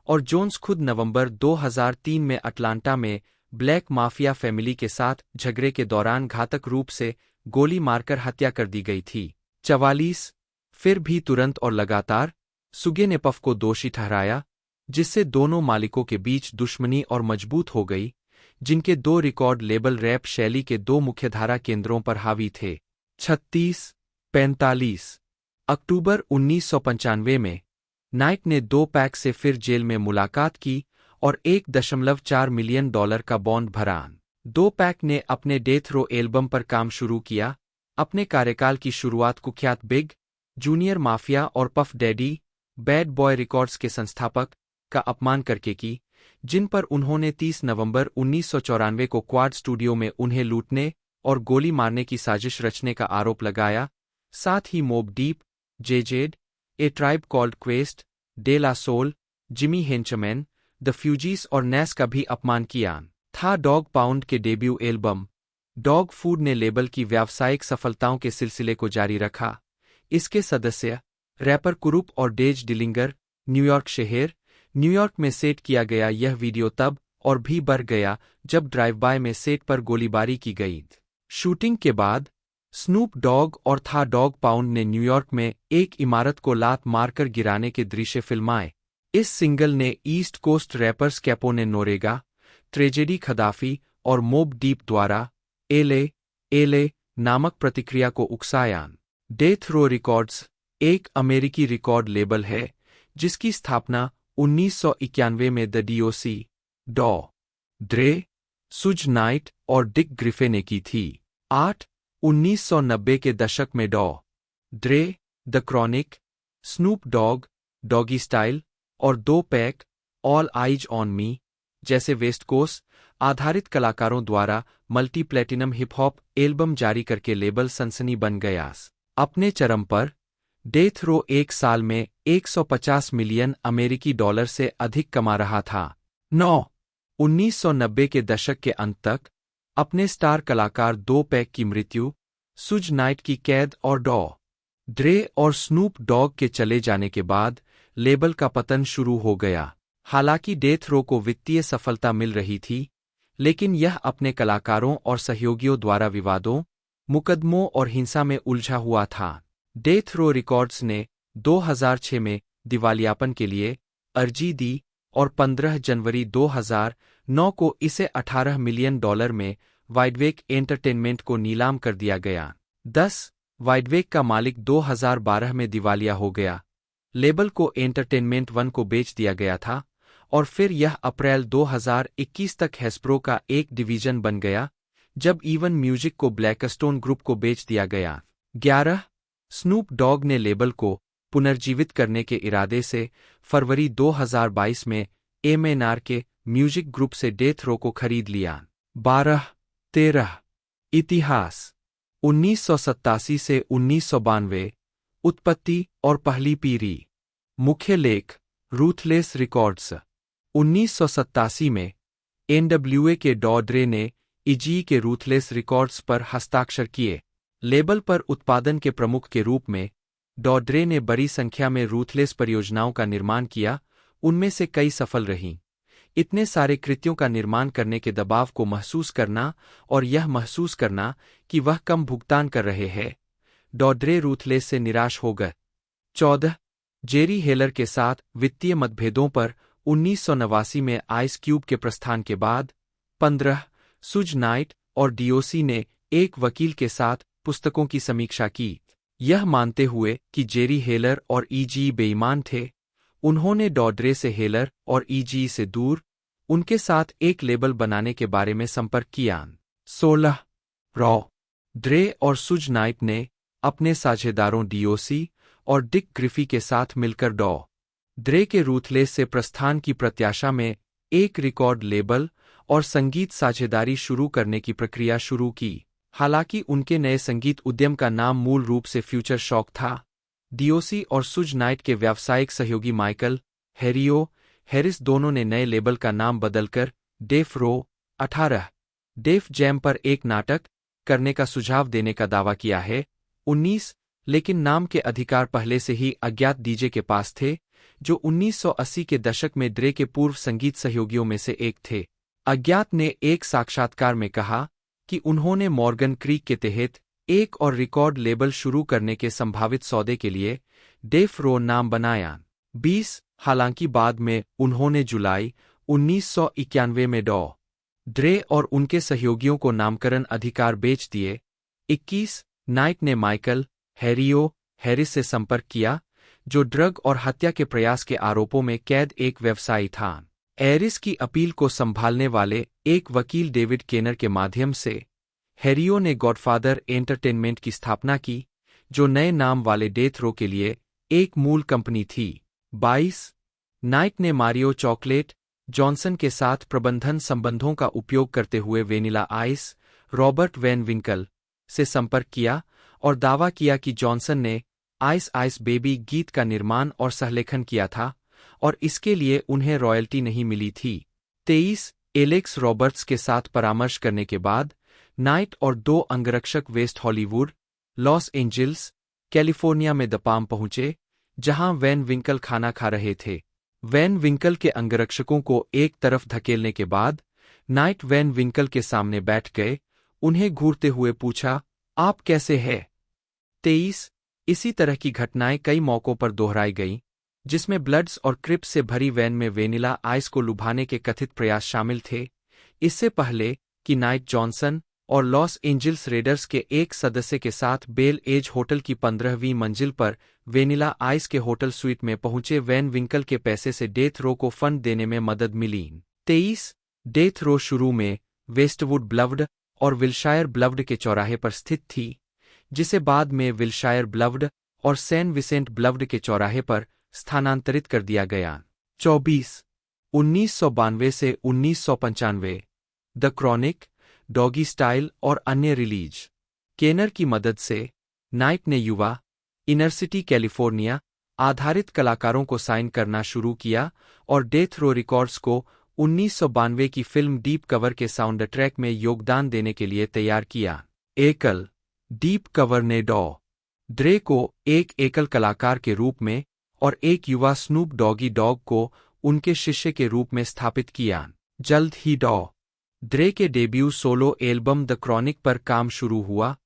और जोन्स खुद नवंबर 2003 में अटलांटा में ब्लैक माफिया फैमिली के साथ झगड़े के दौरान घातक रूप से गोली मारकर हत्या कर दी गई थी। 44 फिर भी तुरंत और लगातार सुगे ने पफ को दोषी ठहराया, जिससे दोनों मालिकों के बीच दुश्मनी और मजबूत हो गई, जिनके दो रिकॉर्ड लेबल रैप शैली के दो मुख्यधारा केंद्रों पर हावी थे। 36-45 अक्टूबर 1995 में नाइट ने 2 पैक से फिर जेल में मुलाकात की और $1.4 मिलियन का बॉन्ड भरा। 2 पैक ने अपने डेथ रो एल्बम पर काम शुरू किया, अपने कार्यकाल की शुरुआत कुख्यात बिग, जूनियर माफिया और puff daddy, bad boy records के संस्थापक का अपमान करके की, जिन पर उन्होंने 30 नवंबर 1994 को क्वाड स्टूडियो में उन्हें लूटने और गोली मारने की साजिश रचने का आरोप लगाया। साथ ही Mobb Deep, Jay Z, A Tribe Called Quest, De La Soul, Jimmy Henchman, the Fugees और नैस का भी अपमान किया था। डॉग पाउंड के डेब्यू एल्बम डॉग फूड ने लेबल की व्यावसायिक सफलताओं के सिलसिले को जारी रखा। इसके सदस्य रैपर कुरूप और डेज डिलिंगर, न्यूयॉर्क शहर, न्यूयॉर्क में सेट किया गया यह वीडियो तब और भी बढ़ गया जब ड्राइव बाय में सेट पर गोलीबारी की गई। शूटिंग के बाद स्नूप डॉग और था डॉग पाउंड ने न्यूयॉर्क में एक इमारत को लात मारकर गिराने के दृश्य फिल्माए। इस सिंगल ने ईस्ट कोस्ट रैपर्स कैपोने नोरेगा, ट्रेजेडी खदाफी और मोब डीप द्वारा एले नामक प्रतिक्रिया को उकसाया। डेथ रो रिकॉर्ड्स एक अमेरिकी रिकॉर्ड लेबल है जिसकी स्थापना 1991 में द डीओसी, डॉ. ड्रे, सुज नाइट और डिक ग्रिफे ने की थी। 1990 के दशक में Dr. Dre, the Chronic, Snoop Dogg, Doggystyle और 2 Pac, All Eyez on Me जैसे वेस्ट कोस्ट आधारित कलाकारों द्वारा multi platinum hip hop album जारी करके लेबल सनसनी बन गया। अपने चरम पर डेथ रो एक साल में 150 मिलियन अमेरिकी डॉलर से अधिक कमा रहा था। 9 1990 के दशक के अंत तक अपने स्टार कलाकार दो पैक की मृत्यु, सुज नाइट की कैद और डॉ. ड्रे और स्नूप डॉग के चले जाने के बाद लेबल का पतन शुरू हो गया। हालांकि डेथ रो को वित्तीय सफलता मिल रही थी, लेकिन यह अपने कलाकारों और सहयोगियों द्वारा विवादों, मुकदमों और हिंसा में उलझा हुआ था। डेथ रो रिकॉर्ड्स ने 2006 में दिवालियापन के लिए अर्जी दी और 15 जनवरी 2009 को इसे $18 मिलियन में वाइडवेक एंटरटेनमेंट को नीलाम कर दिया गया। 10 वाइडवेक का मालिक 2012 में दिवालिया हो गया। लेबल को एंटरटेनमेंट वन को बेच दिया गया था और फिर यह अप्रैल 2021 तक हैस्ब्रो का एक डिवीजन बन गया, जब इवन म्यूजिक को ब्लैकस्टोन ग्रुप को बेच दिया गया। 11 स्नूप डॉग ने लेबल को पुनर्जीवित करने के इरादे से फरवरी 2022 में एम.एन.आर. के म्यूजिक ग्रुप से डेथ रो को खरीद लिया। 12-13 इतिहास 1987 से 1992 उत्पत्ति और पहली पीढ़ी। मुख्य लेख रूथलेस रिकॉर्ड्स। 1987 में एनडब्ल्यूए के डॉ ड्रे ने ईजी के रूथलेस रिकॉर्ड्स पर हस्ताक्षर किए। लेबल पर उत्पादन के प्रमुख के रूप में डॉ ड्रे ने बड़ी संख्या में रूथलेस परियोजनाओं का निर्माण किया, उनमें से कई सफल रहीं। इतने सारे कृत्यों का निर्माण करने के दबाव को महसूस करना और यह महसूस करना कि वह कम भुगतान कर रहे हैं, डॉ ड्रे रूथलेस से निराश हो गए। 14 जेरी हेलर के साथ वित्तीय मतभेदों पर 1989 में आइस क्यूब के प्रस्थान के बाद। 15 सुज नाइट और डीओसी ने एक वकील के साथ पुस्तकों की समीक्षा की, यह मानते हुए कि जेरी हेलर और ईजी बेईमान थे। उन्होंने डॉ ड्रे से हेलर और ईजी से दूर उनके साथ एक लेबल बनाने के बारे में संपर्क किया। 16 रॉ ड्रे और सुज नाइट ने अपने साझेदारों डीओसी और डिक ग्रिफी के साथ मिलकर डॉ ड्रे के रूथलेस से प्रस्थान की प्रत्याशा में एक रिकॉर्ड लेबल और संगीत साझेदारी शुरू करने की प्रक्रिया शुरू की। हालांकि उनके नए संगीत उद्यम का नाम मूल रूप से फ्यूचर शॉक था। डीओसी और सुज नाइट के व्यावसायिक सहयोगी माइकल हैरिस दोनों ने नए लेबल का नाम बदलकर डेफ रो 18 डेफ जैम पर एक नाटक करने का सुझाव देने का दावा किया है। 19 लेकिन नाम के अधिकार पहले से ही अज्ञात डीजे के पास थे, जो 1980 के दशक में ड्रे के पूर्व संगीत सहयोगियों में से एक थे। अज्ञात ने एक साक्षात्कार में कहा कि उन्होंने मॉर्गन क्रीक के तहत एक और रिकॉर्ड लेबल शुरू करने के संभावित सौदे के लिए डेफ रो नाम बनाया। 20 हालांकि बाद में उन्होंने जुलाई 1991 में डॉ ड्रे और उनके सहयोगियों को नामकरण अधिकार बेच दिए। 21 नाइट ने माइकल हैरिस से संपर्क किया, जो ड्रग और हत्या के प्रयास के आरोपों में कैद एक व्यवसायी था। हैरिस की अपील को संभालने वाले एक वकील डेविड केनर के माध्यम से हैरियो ने गॉडफादर एंटरटेनमेंट की स्थापना की, जो नए नाम वाले डेथ रो के लिए एक मूल कंपनी थी। 22 नाइट ने मारियो चॉकलेट जॉनसन के साथ प्रबंधन संबंधों का उपयोग करते हुए वेनिला आइस रॉबर्ट वैन विंकल से संपर्क किया और दावा किया कि जॉनसन ने आइस आइस बेबी गीत का निर्माण और सहलेखन किया था और इसके लिए उन्हें रॉयल्टी नहीं मिली थी। 23 एलेक्स रॉबर्ट्स के साथ परामर्श करने के बाद नाइट और दो अंगरक्षक West Hollywood, Los Angeles, California में द पाम पहुंचे, जहां वैन विंकल खाना खा रहे थे। वैन विंकल के अंगरक्षकों को एक तरफ धकेलने के बाद नाइट वैन विंकल के सामने बैठ गए, उन्हें घूरते हुए पूछा, आप कैसे हैं? 23 इसी तरह की घटनाएं कई मौकों पर दोहराई गईं, जिसमें ब्लड्स और क्रिप्स से भरी वैन में वेनिला आइस को लुभाने के कथित प्रयास शामिल थे। इससे पहले कि नाइट जॉनसन और लॉस एंजिल्स रेडर्स के एक सदस्य के साथ बेल एज होटल की 15वीं मंजिल पर वेनिला आइस के होटल स्वीट में पहुंचे वैन विंकल के पैसे से डेथ रो को फंड देने में मदद मिली। 23 डेथ रो शुरू में वेस्टवुड ब्लव्ड और विलशायर ब्लव्ड के चौराहे पर स्थित थी, जिसे बाद में विलशायर ब्लव्ड और सैन विसेंट ब्लव्ड के चौराहे पर स्थानांतरित कर दिया गया। 24 1992 से 1995, द क्रॉनिक, डॉगी स्टाइल और अन्य रिलीज। केनर की मदद से नाइट ने युवा, इनर-सिटी कैलिफोर्निया आधारित कलाकारों को साइन करना शुरू किया और डेथ रो रिकॉर्ड्स को 1992 की फिल्म डीप कवर के साउंड ट्रैक में योगदान देने के लिए तैयार किया। एकल डीप कवर ने ड्रे को एक एकल कलाकार के रूप में और एक युवा स्नूप डॉगी डॉग को उनके शिष्य के रूप में स्थापित किया। जल्द ही ड्रे के debut solo album the chronic पर काम शुरू हुआ,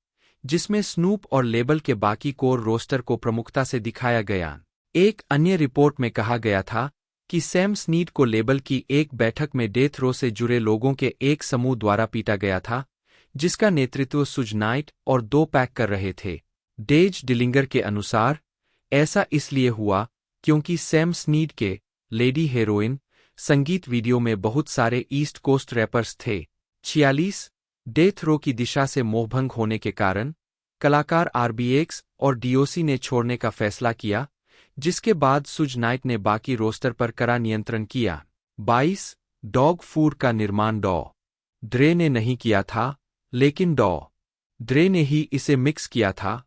जिसमें स्नूप और लेबल के बाकी कोर रोस्टर को प्रमुखता से दिखाया गया। एक अन्य रिपोर्ट में कहा गया था कि सैम स्नीड को लेबल की एक बैठक में डेथ रो से जुड़े लोगों के एक समूह द्वारा पीटा गया था, जिसका नेतृत्व सुज नाइट और दो पैक कर रहे थे। डेज डिलिंगर के अनुसार ऐसा इसलिए हुआ क्योंकि सैम स्नीड के लेडी हेरोइन संगीत वीडियो में बहुत सारे ईस्ट कोस्ट रैपर्स थे। 46 डेथ रो की दिशा से मोहभंग होने के कारण कलाकार आरबीएक्स और डीओसी ने छोड़ने का फैसला किया, जिसके बाद सुज नाइट ने बाकी रोस्टर पर कड़ा नियंत्रण किया। 22 डॉग फूड का निर्माण ड्रे ने नहीं किया था, लेकिन ड्रे ने ही इसे मिक्स किया था,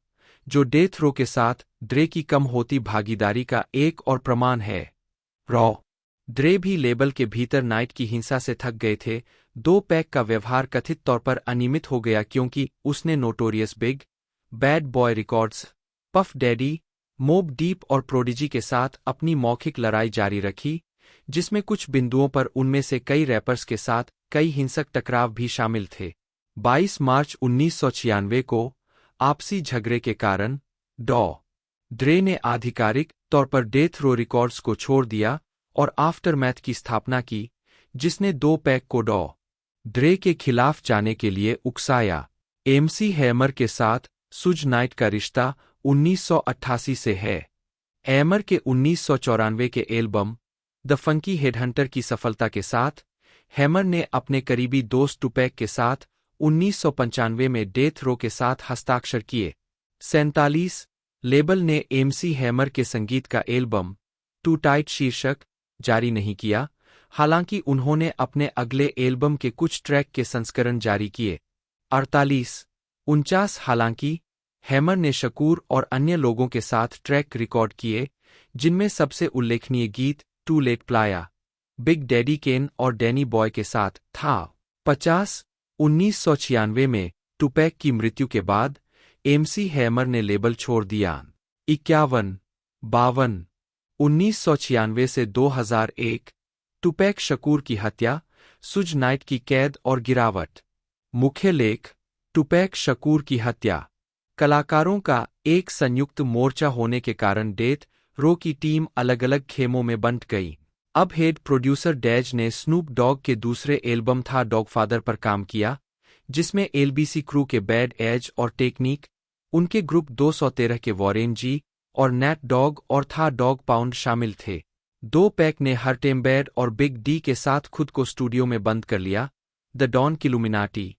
जो डेथ रो के साथ ड्रे की कम होती भागीदारी का एक और प्रमाण है। ड्रे भी लेबल के भीतर नाइट की हिंसा से थक गए थे। दो पैक का व्यवहार कथित तौर पर अनियमित हो गया क्योंकि उसने notorious big, bad boy records, puff daddy, mob deep और प्रोडिजी के साथ अपनी मौखिक लड़ाई जारी रखी, जिसमें कुछ बिंदुओं पर उनमें से कई रैपर्स के साथ कई हिंसक टकराव भी शामिल थे। 22 मार्च 1996 को आपसी झगड़े के कारण ड्रे ने आधिकारिक तौर पर डेथ रो रिकॉर्ड्स को छोड़ दिया और आफ्टरमैथ की स्थापना की, जिसने दो पैक को ड्रे के खिलाफ जाने के लिए उकसाया। एमसी हैमर के साथ सुज नाइट का रिश्ता 1988 से है। हैमर के 1994 के एल्बम द फंकी हेडहंटर की सफलता के साथ हैमर ने अपने करीबी दोस्त टुपैक के साथ 1995 में डेथ रो के साथ हस्ताक्षर किए। 47 लेबल ने एमसी हैमर के संगीत का एल्बम टू टाइट शीर्षक जारी नहीं किया, हालांकि उन्होंने अपने अगले एल्बम के कुछ ट्रैक के संस्करण जारी किए। 48 हालांकि हैमर ने शकूर और अन्य लोगों के साथ ट्रैक रिकॉर्ड किए, जिनमें सबसे उल्लेखनीय गीत too late playa Big Daddy Kane और डैनी बॉय के साथ था। 50 1996 में टुपैक की मृत्यु के बाद एमसी हैमर ने लेबल छोड़ दिया। 51 1996 से 2001 टुपैक शकूर की हत्या, सुज नाइट की कैद और गिरावट। मुख्य लेख टुपैक शकूर की हत्या। कलाकारों का एक संयुक्त मोर्चा होने के कारण डेथ रो की टीम अलग-अलग खेमों में बंट गई। अब हेड प्रोड्यूसर डैज ने स्नूप डॉग के दूसरे एल्बम था डॉगफादर पर काम किया, जिसमें एलबीसी क्रू के बैड एज और टेक्निक, उनके ग्रुप 213 के वॉरेन जी और नैट डॉग और था डॉग पाउंड शामिल थे। दो पैक ने हर्टेम्बैड और बिग डी के साथ खुद को स्टूडियो में बंद कर लिया। द डॉन किलुमिनाटी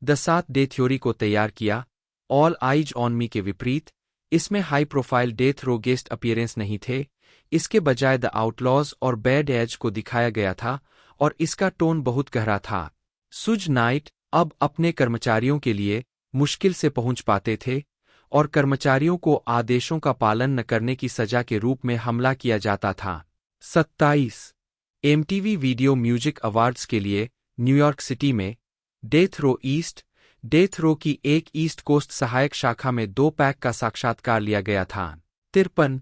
द साथ डे थ्योरी को तैयार किया। ऑल आइज ऑन मी के विपरीत, इसमें high profile death row guest appearance नहीं थे, इसके बजाय द आउटलॉज और बैड एज को दिखाया गया था और इसका टोन बहुत गहरा था। सुज नाइट अब अपने कर्मचारियों के लिए मुश्किल से पहुंच पाते थे और कर्मचारियों को आदेशों का पालन न करने की सजा के रूप में हमला किया जाता था। 27 एमटीवी वीडियो म्यूजिक अवार्ड्स के लिए न्यूयॉर्क सिटी में death Row East, Death Row की एक ईस्ट कोस्ट सहायक शाखा में दो पैक का साक्षात्कार लिया गया था। 53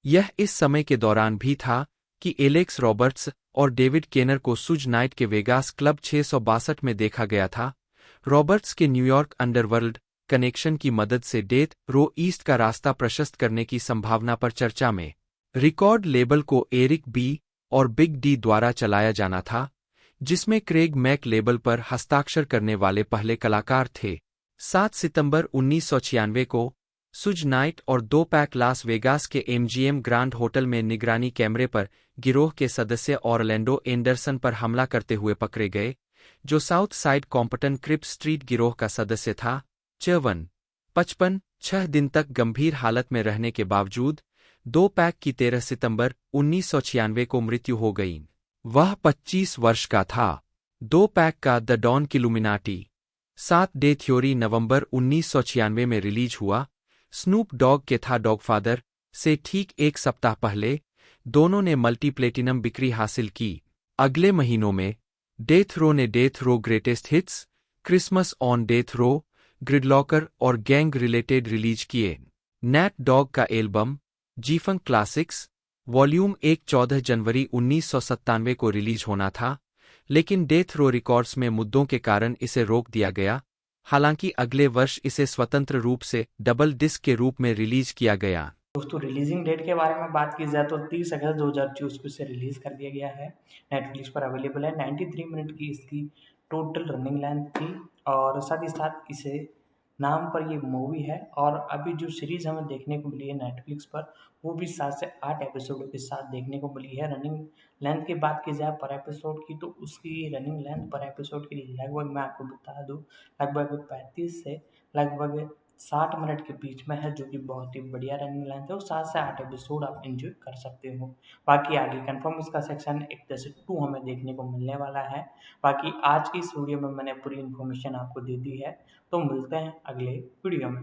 यह इस समय के दौरान भी था कि एलेक्स रॉबर्ट्स और डेविड केनर को सुज नाइट के वेगास क्लब 662 में देखा गया था। रॉबर्ट्स के न्यूयॉर्क अंडरवर्ल्ड कनेक्शन की मदद से डेथ रो ईस्ट का रास्ता प्रशस्त करने की संभावना पर चर्चा में। रिकॉर्ड लेबल को एरिक बी और बिग डी द्वारा चलाया जाना था, जिसमें क्रेग मैक लेबल पर हस्ताक्षर करने वाले पहले कलाकार थे। 7 सितंबर 1996 को सुज नाइट और दो पैक लास वेगास के एमजीएम ग्रांड होटल में निगरानी कैमरे पर गिरोह के सदस्य ऑरलैंडो एंडरसन पर हमला करते हुए पकड़े गए, जो साउथ साइड कॉम्पटन क्रिप स्ट्रीट गिरोह का सदस्य था। 55 6 दिन तक गंभीर हालत में रहने के बावजूद दो पैक की 13 सितंबर 1996 को मृत्यु हो गई। वह 25 वर्ष का था। 2 पैक का द डॉन किलुमिनाटी 7 डे थ्योरी नवंबर 1996 में रिलीज हुआ। स्नूप डॉग के था डॉगफादर से ठीक एक सप्ताह पहले दोनों ने मल्टी प्लेटिनम बिक्री हासिल की। अगले महीनों में डेथ रो ने death row greatest hits, Christmas on death row, Gridlock'd और गैंग रिलेटेड रिलीज किए। नैट डॉग का एल्बम जीफंक क्लासिक्स वॉल्यूम 1 14 जनवरी 1997 को रिलीज होना था, लेकिन डेथ रो रिकॉर्ड्स में मुद्दों के कारण इसे रोक दिया गया। हालांकि अगले वर्ष इसे स्वतंत्र रूप से डबल डिस्क के रूप में रिलीज किया गया। दोस्तों रिलीजिंग डेट के बारे में बात की जाए तो 30 अगस्त 2024 को इसे रिलीज़ कर दिया गया है। नेटफ्लिक्स पर अवेलेबल है। 93 मिनट की इसकी टोटल रनिंग लेंथ थी और साथ ही साथ इसे नाम पर ये मूवी है। और अभी जो सीरीज़ हमें देखने को मिली है नेटफ्लिक्स पर वो भी 7 से 8 एपिसोड के साथ देखने को मिली है। रनिंग लेंथ की बात की जाए पर एपिसोड की तो उसकी रनिंग लेंथ पर एपिसोड की लगभग मैं आपको बता दूँ लगभग 35 से लगभग 60 मिनट के बीच में है, जो कि बहुत ही बढ़िया रनिंग लेंथ है और 7 से 8 एपिसोड आप एंजॉय कर सकते हो। बाकी आगे कन्फर्म इसका सेक्शन 1-2 हमें देखने को मिलने वाला है। बाकी आज की इस वीडियो में मैंने पूरी इन्फॉर्मेशन आपको दे दी है, तो मिलते हैं अगले वीडियो में।